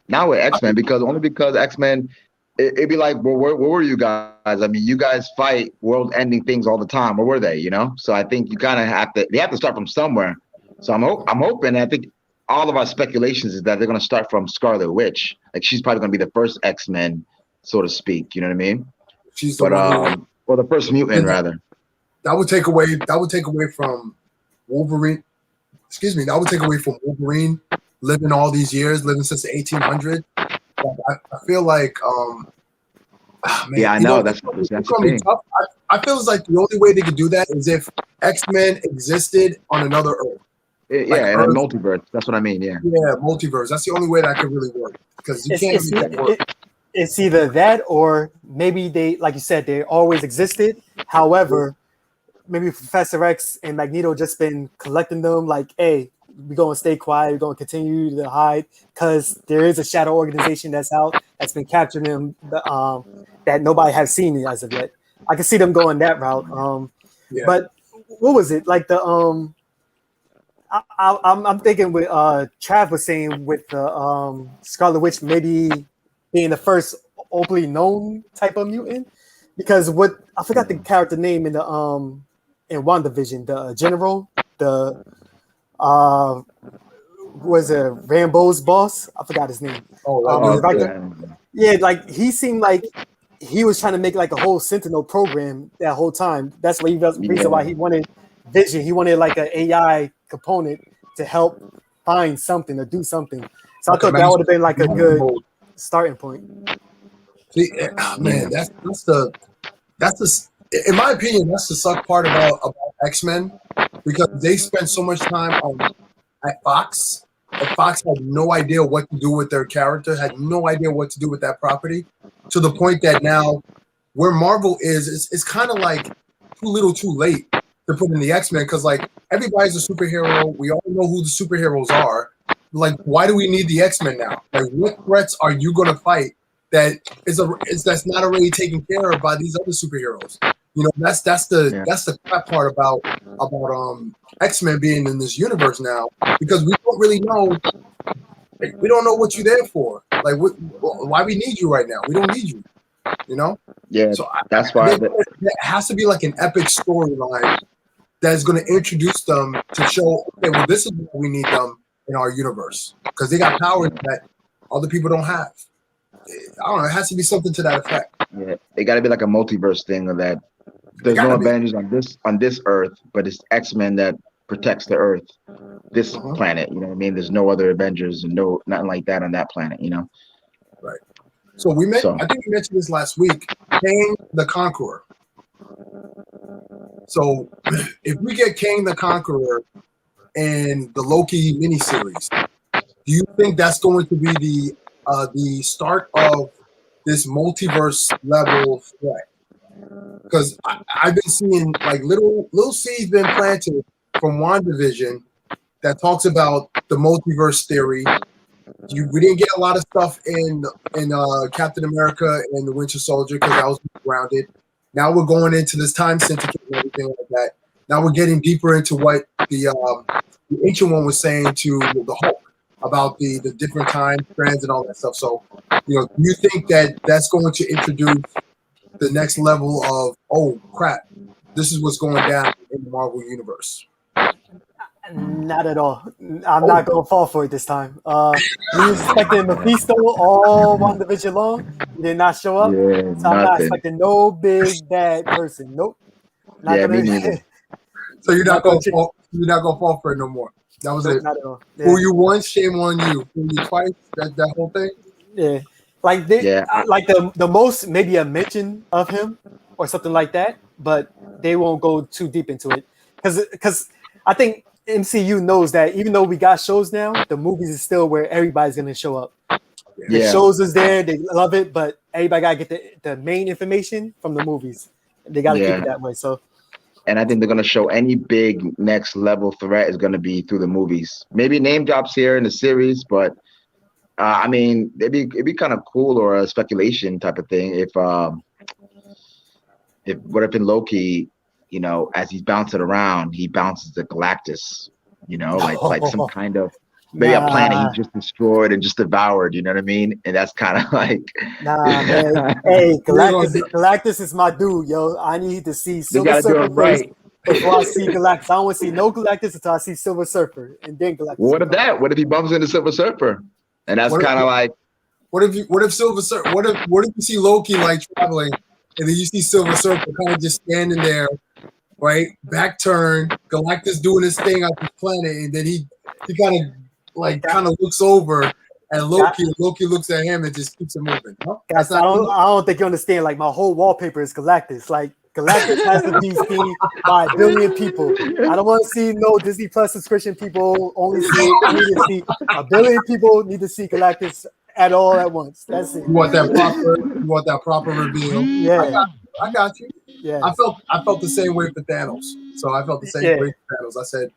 now with X-Men because X-Men. It'd be like, well, where were you guys? I mean, you guys fight world-ending things all the time. Where were they? You know, so I think you kind of they have to start from somewhere. So I'm hoping. I think all of our speculations is that they're going to start from Scarlet Witch. Like she's probably going to be the first X-Men, so to speak. You know what I mean? She's the first mutant rather. That would take away from Wolverine. Excuse me. That would take away from Wolverine living all these years, living since the 1800s. I feel like, man, yeah, I know that's the thing. I feel it's like the only way they could do that is if X-Men existed on another Earth. Yeah, in a multiverse. That's what I mean. Yeah. Yeah, multiverse. That's the only way that could really work because you can't make that work. It's either that or maybe they, like you said, they always existed. However, maybe Professor X and Magneto just been collecting them. Like, hey, we're gonna stay quiet. We're gonna continue to hide because there is a shadow organization that's out that's been capturing them. That nobody has seen as of yet. I can see them going that route. But what was it like? I'm thinking with Trav was saying with the Scarlet Witch maybe being the first openly known type of mutant, because what I forgot the character name in the in WandaVision, the general, the was it Rambo's boss? I forgot his name. Yeah, like he seemed like he was trying to make like a whole Sentinel program that whole time. That's why reason why he wanted Vision. He wanted like an AI component to help find something or do something. So I thought that would have been like a good starting point. See, man, that's the in my opinion, that's the suck part about X-Men, because they spent so much time at Fox. And Fox had no idea what to do with their character, had no idea what to do with that property, to the point that now where Marvel is, it's kind of like too little too late to put in the X-Men, because like everybody's a superhero. We all know who the superheroes are. Like, why do we need the X-Men now? Like, what threats are you going to fight that's not already taken care of by these other superheroes? You know, that's the crap part about X-Men being in this universe now, because we don't really know. Like, we don't know what you're there for. Like, why we need you right now? We don't need you. You know? Yeah. So that's why there has to be like an epic storyline that's going to introduce them to show, okay, well, this is what we need them in our universe, because they got powers that other people don't have. I don't know. It has to be something to that effect. Yeah, it got to be like a multiverse thing, of that there's no Avengers on this Earth, but it's X-Men that protects the Earth, this planet. You know what I mean? There's no other Avengers and nothing like that on that planet. You know? Right. So I think we mentioned this last week. Kang the Conqueror. So if we get Kang the Conqueror in the Loki miniseries, do you think that's going to be the start of this multiverse level threat? Because I've been seeing like little seeds been planted from WandaVision that talks about the multiverse theory. We didn't get a lot of stuff in Captain America and the Winter Soldier because that was grounded. Now we're going into this time syndicate and everything like that. Now we're getting deeper into what the Ancient One was saying to the Hulk about the different time strands and all that stuff. So, you know, do you think that that's going to introduce the next level of, oh crap, this is what's going down in the Marvel universe? Not at all. I'm not going to fall for it this time. We was expecting Mephisto all WandaVision long. He did not show up. Yeah, so I'm not expecting no big bad person. Nope. Me neither. So you're not going to fall for it no more. That was it. Not at all. Yeah. Fool you once, shame on you. Fool you twice, that whole thing. Yeah. Like the most, maybe a mention of him or something like that, but they won't go too deep into it. Because I think MCU knows that even though we got shows now, the movies is still where everybody's gonna show up. The shows is there, they love it, but everybody gotta get the main information from the movies. They gotta keep it that way. So, and I think they're gonna show any big next level threat is gonna be through the movies. Maybe name drops here in the series, but I mean, it'd be kind of cool, or a speculation type of thing if what if in Loki, you know, as he's bouncing around, he bounces the Galactus, you know, like some kind of maybe a planet he just destroyed and just devoured, you know what I mean? And that's kind of like, man. Hey, Galactus is my dude, yo. I need to see Silver Surfer right before I see Galactus. I don't want to see no Galactus until I see Silver Surfer, and then Galactus. What if he bumps into Silver Surfer? And that's kind of like, what if Silver Surfer? What if you see Loki like traveling, and then you see Silver Surfer kind of just standing there, right, back turn, Galactus doing his thing on this planet, and then he kind of looks over, and Loki looks at him and just keeps it moving. Huh? Guys, I don't think you understand. Like, my whole wallpaper is Galactus. Like, Galactus has to be seen by 1 billion people. I don't want to see no Disney Plus subscription people only see it. I need to see 1 billion people need to see Galactus at all at once. That's it. You want that proper reveal. Yeah. I got you. Yeah. I felt the same way for Thanos. So I felt the same way for Thanos. I said,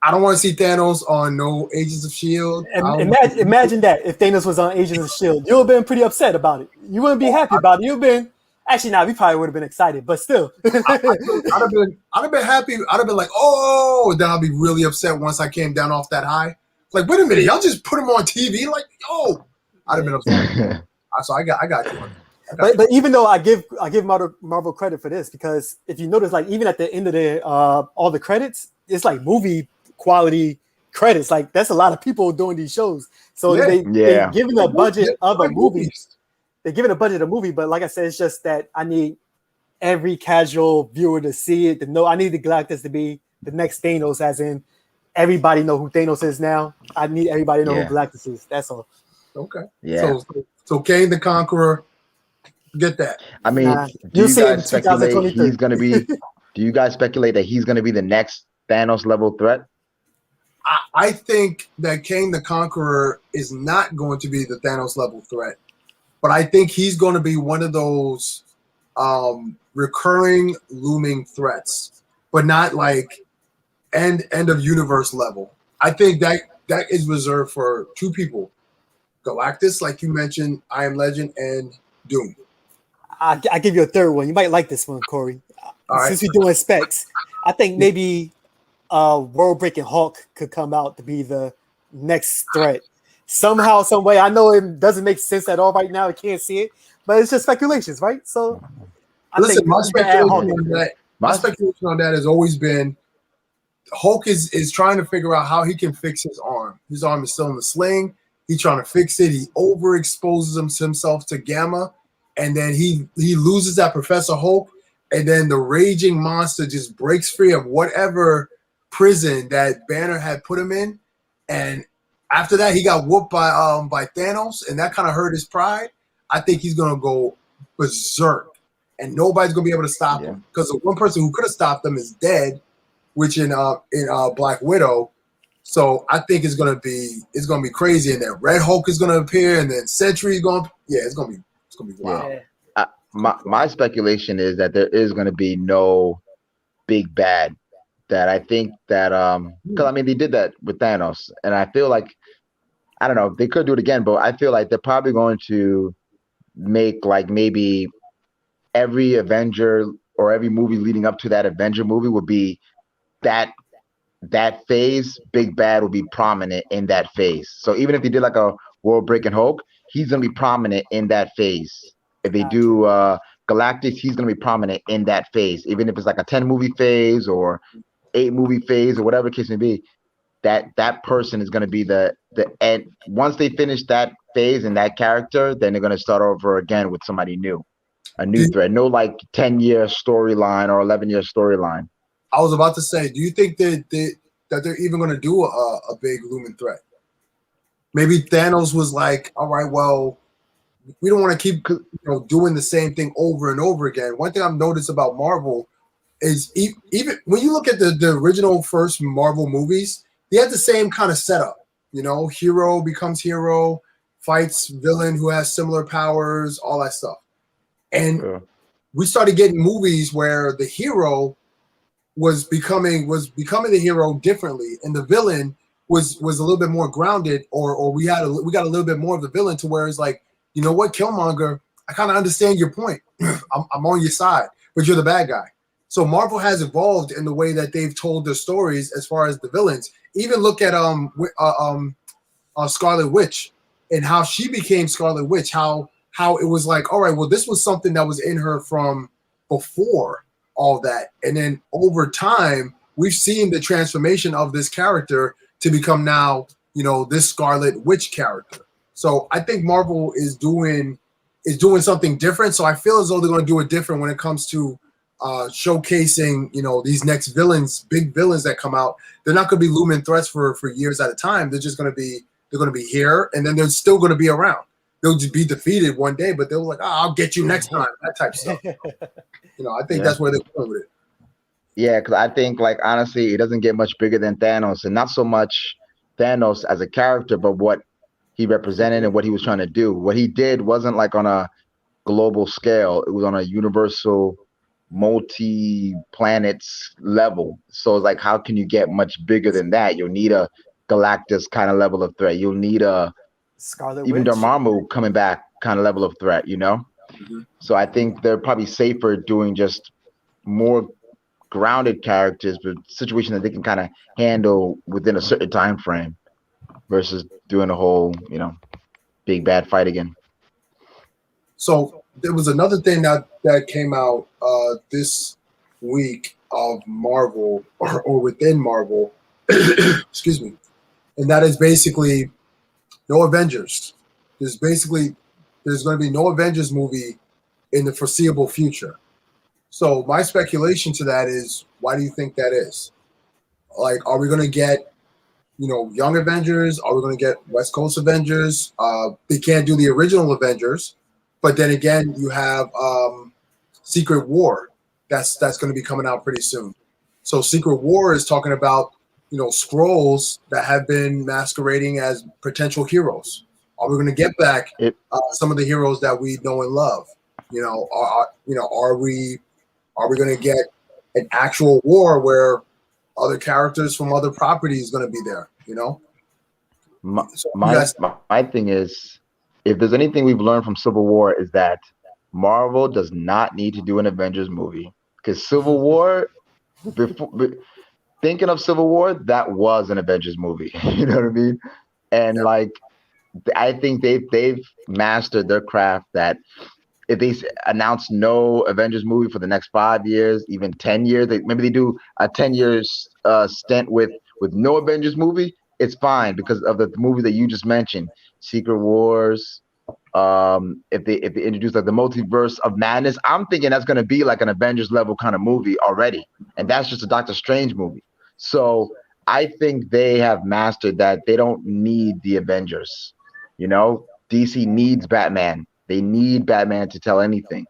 I don't want to see Thanos on no Agents of S.H.I.E.L.D. Imagine that if Thanos was on Agents of S.H.I.E.L.D. You would have been pretty upset about it. You wouldn't be happy about it. You've been actually we probably would have been excited, but still. I'd have been happy. I'd have been like, oh, then I'll be really upset once I came down off that high. Like, wait a minute, y'all just put him on TV? Like, oh, I'd have been upset. So I got you. But even though I give Marvel credit for this, because if you notice, like even at the end of the all the credits, it's like movie quality credits. Like that's a lot of people doing these shows. So they're giving a budget of a movie. They're giving a budget of a movie, but like I said, it's just that I need every casual viewer to see it, to know. I need the Galactus to be the next Thanos, as in everybody know who Thanos is now. I need everybody to know who Galactus is. That's all. Okay. Yeah. So Kang the Conqueror, get that. I mean, do you guys speculate he's going to be? Do you guys speculate that he's going to be the next Thanos level threat? I think that Kang the Conqueror is not going to be the Thanos level threat, but I think he's going to be one of those recurring looming threats, but not like end of universe level. I think that is reserved for two people: Galactus, like you mentioned, I Am Legend, and Doom. I give you a third one. You might like this one, Corey. Since we're doing specs, I think maybe World-Breaking Hulk could come out to be the next threat. Somehow, some way. I know it doesn't make sense at all right now. I can't see it, but it's just speculations, right? So, my speculation on that has always been Hulk is trying to figure out how he can fix his arm. His arm is still in the sling. He's trying to fix it. He overexposes himself to gamma, and then he loses that Professor Hulk, and then the raging monster just breaks free of whatever prison that Banner had put him in, and after that he got whooped by Thanos, and that kind of hurt his pride. I think he's gonna go berserk, and nobody's gonna be able to stop him, because the one person who could have stopped him is dead, which in Black Widow. So I think it's gonna be crazy, and then Red Hulk is gonna appear, and then Sentry's going. Yeah, it's gonna be wild. Yeah. My speculation is that there is gonna be no big bad. That I think that because I mean they did that with Thanos, and I feel like I don't know, they could do it again, but I feel like they're probably going to make like maybe every Avenger or every movie leading up to that Avenger movie would be that phase. Big bad will be prominent in that phase. So even if they did like a World-Breaking Hulk, he's gonna be prominent in that phase. If they do Galactus, he's gonna be prominent in that phase, even if it's like a 10-movie phase or 8-movie phase or whatever the case may be. That person is gonna be the end. Once they finish that phase and that character, then they're gonna start over again with somebody new, a new thread. No like 10-year storyline or 11-year storyline. I was about to say, do you think that they're even going to do a big looming threat? Maybe Thanos was like, all right, well, we don't want to keep doing the same thing over and over again. One thing I've noticed about Marvel is even when you look at the original first Marvel movies, they had the same kind of setup. Hero becomes hero, fights villain who has similar powers, all that stuff. And we started getting movies where the hero was becoming the hero differently, and the villain was a little bit more grounded, or we got a little bit more of the villain to where it's like, you know what, Killmonger, I kind of understand your point. I'm on your side, but you're the bad guy. So Marvel has evolved in the way that they've told their stories as far as the villains. Even look at Scarlet Witch and how she became Scarlet Witch. How it was like, all right, well, this was something that was in her from before all that, and then over time we've seen the transformation of this character to become now this Scarlet Witch character. So I think Marvel is doing something different. So I feel as though they're going to do it different when it comes to showcasing these next villains, big villains that come out. They're not going to be looming threats for years at a time. They're going to be here, and then they're still going to be around. they'll just be defeated one day, but they'll like, I'll get you next time, that type of stuff. I think that's where they're going with it. Yeah, because I think, like, honestly, it doesn't get much bigger than Thanos, and not so much Thanos as a character, but what he represented and what he was trying to do. What he did wasn't like on a global scale; it was on a universal, multi-planets level. So it's like, how can you get much bigger than that? You'll need a Galactus kind of level of threat. You'll need a Scarlet even Witch. Dormammu coming back kind of level of threat. Mm-hmm. So I think they're probably safer doing just more grounded characters with situations that they can kind of handle within a certain time frame versus doing a whole, big bad fight again. So there was another thing that came out this week of Marvel or within Marvel, excuse me, and that is basically no Avengers. There's going to be no Avengers movie in the foreseeable future. So my speculation to that is, why do you think that is? Like, are we going to get, young Avengers? Are we going to get West Coast Avengers? They can't do the original Avengers, but then again, you have Secret War. That's going to be coming out pretty soon. So Secret War is talking about, Skrulls that have been masquerading as potential heroes. Are we going to get back some of the heroes that we know and love? Are we going to get an actual war where other characters from other properties going to be there? My thing is, if there's anything we've learned from Civil War, is that Marvel does not need to do an Avengers movie, because Civil War, thinking of Civil War, that was an Avengers movie. You know what I mean? And I think they've mastered their craft. That if they announce no Avengers movie for the next 5 years, even 10 years, maybe they do a 10-year stint with no Avengers movie, it's fine because of the movie that you just mentioned, Secret Wars. If they introduce like the multiverse of madness, I'm thinking that's going to be like an Avengers level kind of movie already, and that's just a Doctor Strange movie. So I think they have mastered that they don't need the Avengers. DC needs Batman. They need Batman to tell anything.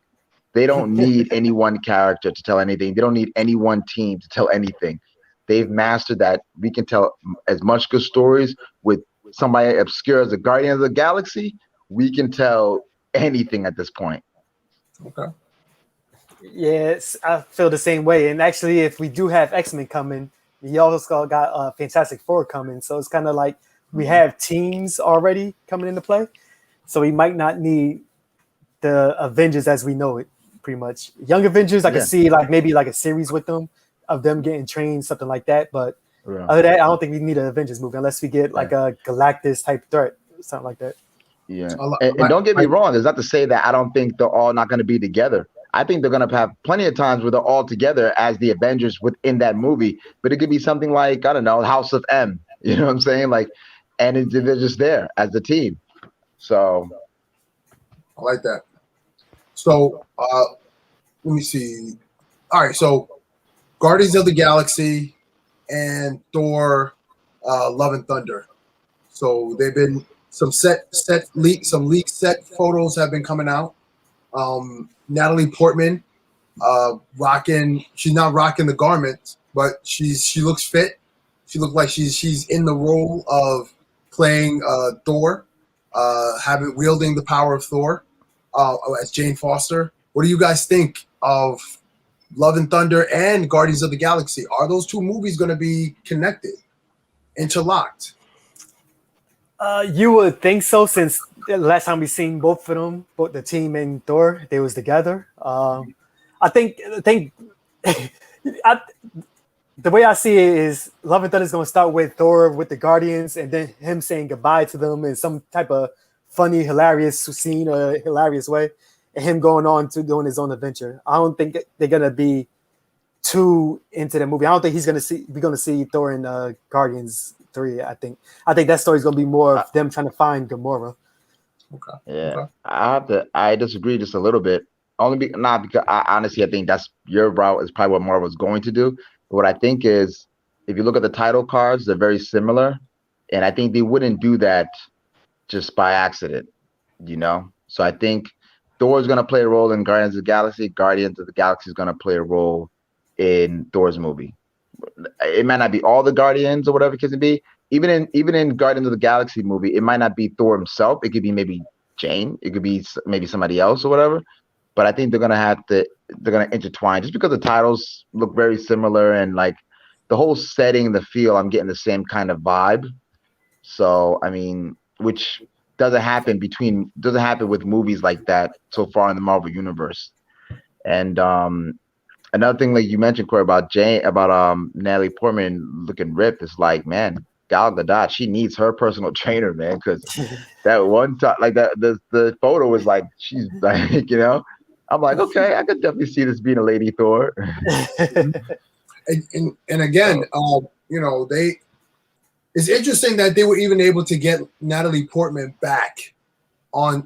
They don't need any one character to tell anything. They don't need any one team to tell anything. They've mastered that we can tell as much good stories with somebody obscure as the Guardians of the Galaxy. We can tell anything at this point. Okay. Yes, I feel the same way. And actually, if we do have X-Men coming, we also got Fantastic Four coming. So it's kind of like we have teams already coming into play. So we might not need the Avengers as we know it, pretty much. Young Avengers, I can see maybe a series with them, of them getting trained, something like that. But other than that, I don't think we need an Avengers movie unless we get a Galactus type threat, something like that. Yeah, and don't get me wrong. It's not to say that I don't think they're all not going to be together. I think they're going to have plenty of times where they're all together as the Avengers within that movie. But it could be something like, I don't know, House of M. You know what I'm saying? And they're just there as the team. So I like that. So let me see. All right, so Guardians of the Galaxy and Thor, Love and Thunder. So they've been some leaked set photos have been coming out. Natalie Portman, she's not rocking the garment, but she looks fit. She looks like she's in the role of playing Thor, wielding the power of Thor as Jane Foster. What do you guys think of Love and Thunder and Guardians of the Galaxy? Are those two movies going to be connected, interlocked? You would think so, since the last time we seen both of them, both the team and Thor, they was together. I think the way I see it is Love and Thunder is going to start with Thor with the Guardians, and then him saying goodbye to them in some type of funny, hilarious scene or hilarious way, and him going on to doing his own adventure. I don't think they're going to be too into the movie. I don't think we're going to see Thor in Guardians 3. I think that story's going to be more of them trying to find Gamora. Okay. Yeah, okay. I disagree just a little bit. Not because I think that's your route is probably what Marvel's going to do. But what I think is, if you look at the title cards, they're very similar, and I think they wouldn't do that just by accident. you know. So I think Thor's gonna play a role in Guardians of the Galaxy. Guardians of the Galaxy is gonna play a role in Thor's movie. It might not be all the Guardians or whatever it can be. Even in Guardians of the Galaxy movie, it might not be Thor himself. It could be maybe Jane. It could be maybe somebody else or whatever. But I think they're gonna intertwine just because the titles look very similar and like the whole setting, the feel. I'm getting the same kind of vibe. So I mean, which doesn't happen with movies like that so far in the Marvel universe. And another thing like you mentioned, Corey, about Natalie Portman looking ripped, is like, man, Gal Gadot, she needs her personal trainer, man, because that one time, like that, the photo was like, she's like, you know, I'm like, okay, I could definitely see this being a Lady Thor. and again, you know, it's interesting that they were even able to get Natalie Portman back on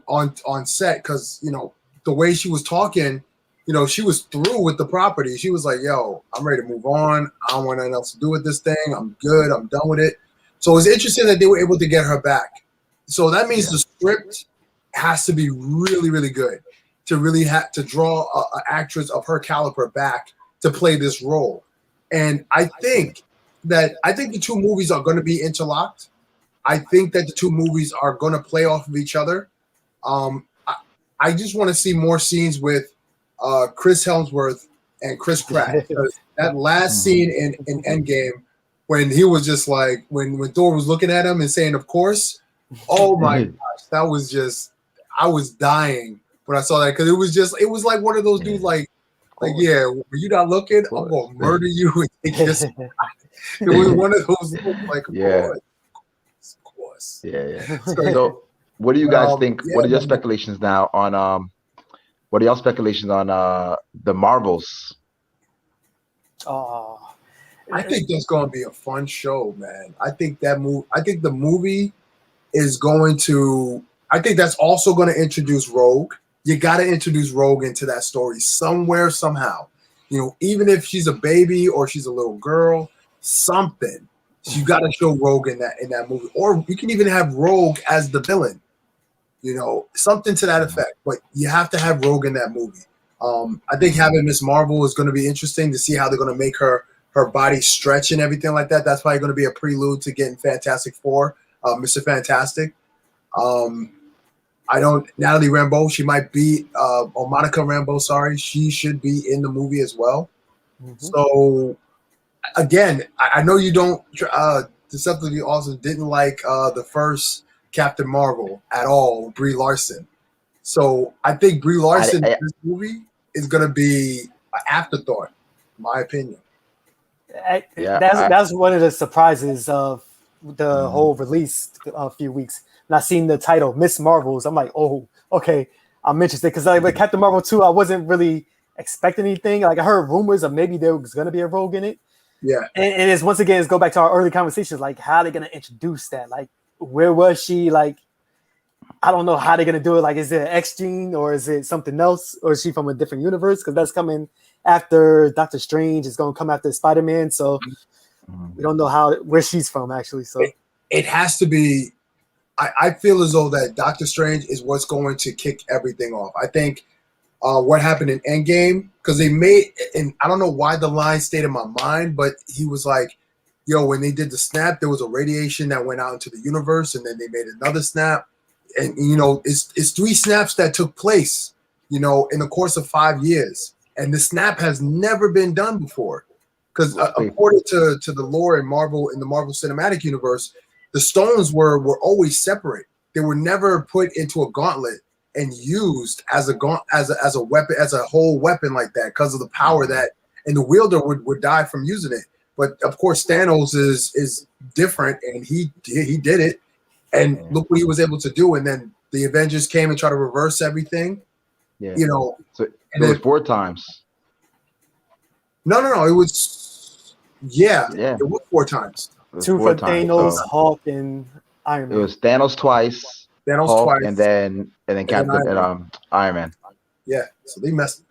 set, because you know the way she was talking, you know, she was through with the property. She was like, "Yo, I'm ready to move on. I don't want nothing else to do with this thing. I'm good. I'm done with it." So it's interesting that they were able to get her back. So that means the script has to be really, really good to really have to draw an actress of her caliber back to play this role. And I think the two movies are going to be interlocked. I think that the two movies are going to play off of each other. I just want to see more scenes with Chris Hemsworth and Chris Pratt. That last scene in Endgame, when he was just like, when Thor was looking at him and saying, "Of course," oh my gosh, that was just, I was dying when I saw that, because it was like one of those dudes like yeah, when you're not looking, I'm gonna murder you and take this. It was one of those like, of course. Yeah. So, what do you guys think? What are your speculations now on What are y'all speculations on the Marvels? Oh, I think that's going to be a fun show, man. I think the movie is going to. I think that's also going to introduce Rogue. You got to introduce Rogue into that story somewhere, somehow. You know, even if she's a baby or she's a little girl, something. You got to show Rogue in that movie, or you can even have Rogue as the villain. You know, something to that effect. But you have to have Rogue in that movie. I think having Miss Marvel is going to be interesting to see how they're going to make her body stretch and everything like that. That's probably going to be a prelude to getting Fantastic Four, Mr. Fantastic. Natalie Rambeau, she might be, or Monica Rambeau, sorry, she should be in the movie as well. Mm-hmm. So, again, I know you don't, Deceptively Awesome didn't like the first Captain Marvel at all, Brie Larson. So I think Brie Larson in this movie is going to be an afterthought, in my opinion. That's one of the surprises of the whole release a few weeks. And I seen the title, Miss Marvels. I'm like, oh, okay, I'm interested. Because like with Captain Marvel 2, I wasn't really expecting anything. Like I heard rumors of maybe there was going to be a Rogue in it. Yeah. And it's once again, go back to our early conversations, like how are they going to introduce that? Like, where was she? Like, I don't know how they're going to do it. Like, is it an X gene or is it something else? Or is she from a different universe? Because that's coming after Doctor Strange. It's going to come after Spider-Man. So we don't know where she's from, actually. So it has to be. I feel as though that Doctor Strange is what's going to kick everything off. I think what happened in Endgame, because they made, and I don't know why the line stayed in my mind, but he was like, yo, when they did the snap, there was a radiation that went out into the universe, and then they made another snap. And, you know, it's 3 snaps that took place, you know, in the course of 5 years. And the snap has never been done before. Because according to the lore in the Marvel Cinematic Universe, the stones were always separate. They were never put into a gauntlet and used as a weapon, as a whole weapon like that, because of the power that, and the wielder would die from using it. But of course, Thanos is different, and he did it, and look what he was able to do. And then the Avengers came and tried to reverse everything. Yeah, you know. So it was 4 times. No, it was it was 4 times. 2 for Thanos, Hulk, and Iron Man. It was Thanos twice, Hulk, and then Captain and Iron Man. Yeah, so they messed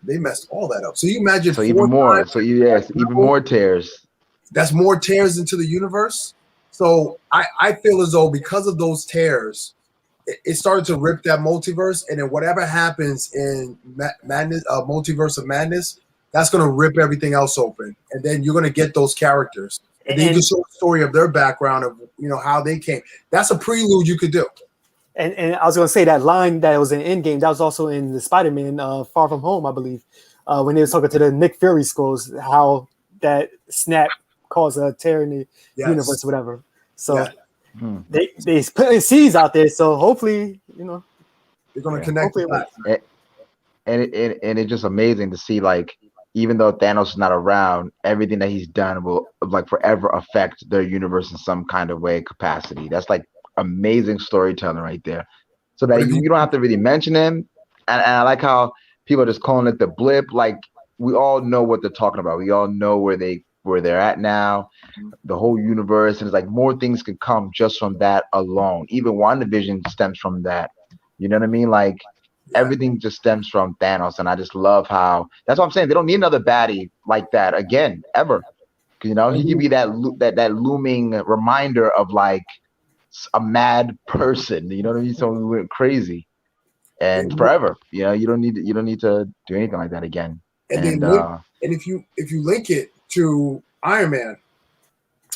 all that up. So you imagine. So even more. So even more tears. That's more tears into the universe. So I feel as though because of those tears, it started to rip that multiverse, and then whatever happens in Madness, Multiverse of Madness, that's going to rip everything else open, and then you're going to get those characters, and then you can show the story of their background of how they came. That's a prelude you could do. And I was going to say that line that was in Endgame, that was also in the Spider-Man Far From Home, I believe, when they were talking to the Nick Fury scrolls, how that snap caused a tear in the universe or whatever. So they putting seeds out there. So hopefully, they're going to connect. And it's just amazing to see, like, even though Thanos is not around, everything that he's done will like forever affect their universe in some kind of way, capacity. That's like amazing storytelling right there. So that you don't have to really mention him. And I like how people are just calling it the blip. Like, we all know what they're talking about. We all know where they're at now, the whole universe. And it's like more things could come just from that alone. Even WandaVision stems from that. You know what I mean? Like, everything just stems from Thanos. And I just love how, that's what I'm saying. They don't need another baddie like that again, ever. He can be that looming reminder of like a mad person. You know what I mean? So we went crazy. And forever, you don't need to do anything like that again. And if you link it to Iron Man,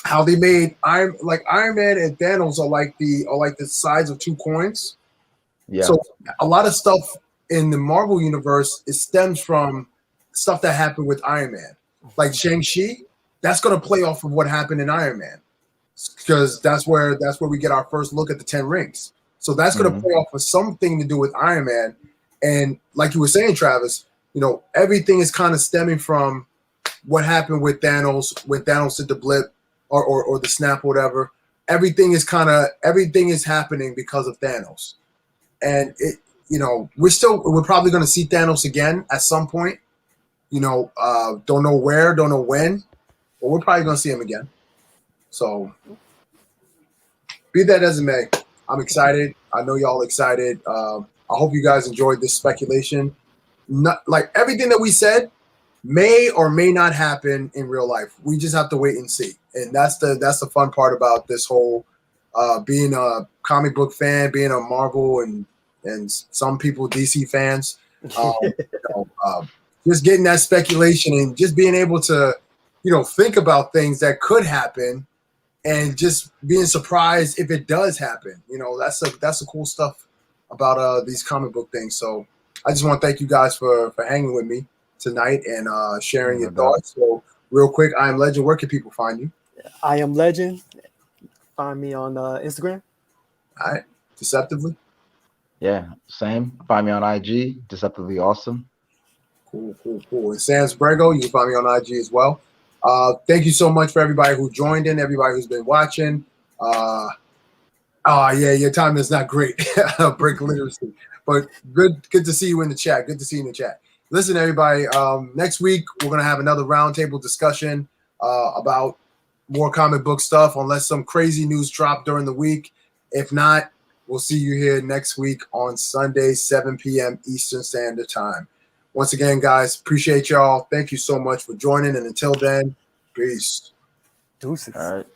how they made Iron Man and Thanos are like the sides of two coins. Yeah. So a lot of stuff in the Marvel universe stems from stuff that happened with Iron Man, like Shang-Chi. That's going to play off of what happened in Iron Man, because that's where we get our first look at the 10 rings. So that's going to play off of something to do with Iron Man. And like you were saying, Travis, everything is kind of stemming from what happened with Thanos, when Thanos did the blip or the snap or whatever. Everything is happening because of Thanos. And we're probably going to see Thanos again at some point. Don't know where, don't know when, but we're probably going to see him again. So be that as it may, I'm excited. I know y'all excited. I hope you guys enjoyed this speculation. Not like everything that we said may or may not happen in real life. We just have to wait and see. And that's the fun part about this whole being a comic book fan, being a Marvel and some people DC fans. Just getting that speculation and just being able to, think about things that could happen. And just being surprised if it does happen. That's the cool stuff about these comic book things. So I just want to thank you guys for hanging with me tonight and sharing your thoughts. So real quick, I Am Legend, where can people find you? I Am Legend. Find me on Instagram. All right. Deceptively? Yeah, same. Find me on IG, Deceptively Awesome. Cool. And Sans Brego, you can find me on IG as well. Thank you so much for everybody who joined in, everybody who's been watching. Your time is not great. Break literacy. But good to see you in the chat. Good to see you in the chat. Listen, everybody, next week we're going to have another roundtable discussion about more comic book stuff, unless some crazy news drop during the week. If not, we'll see you here next week on Sunday, 7 p.m. Eastern Standard Time. Once again, guys, appreciate y'all. Thank you so much for joining. And until then, peace. Deuces. All right.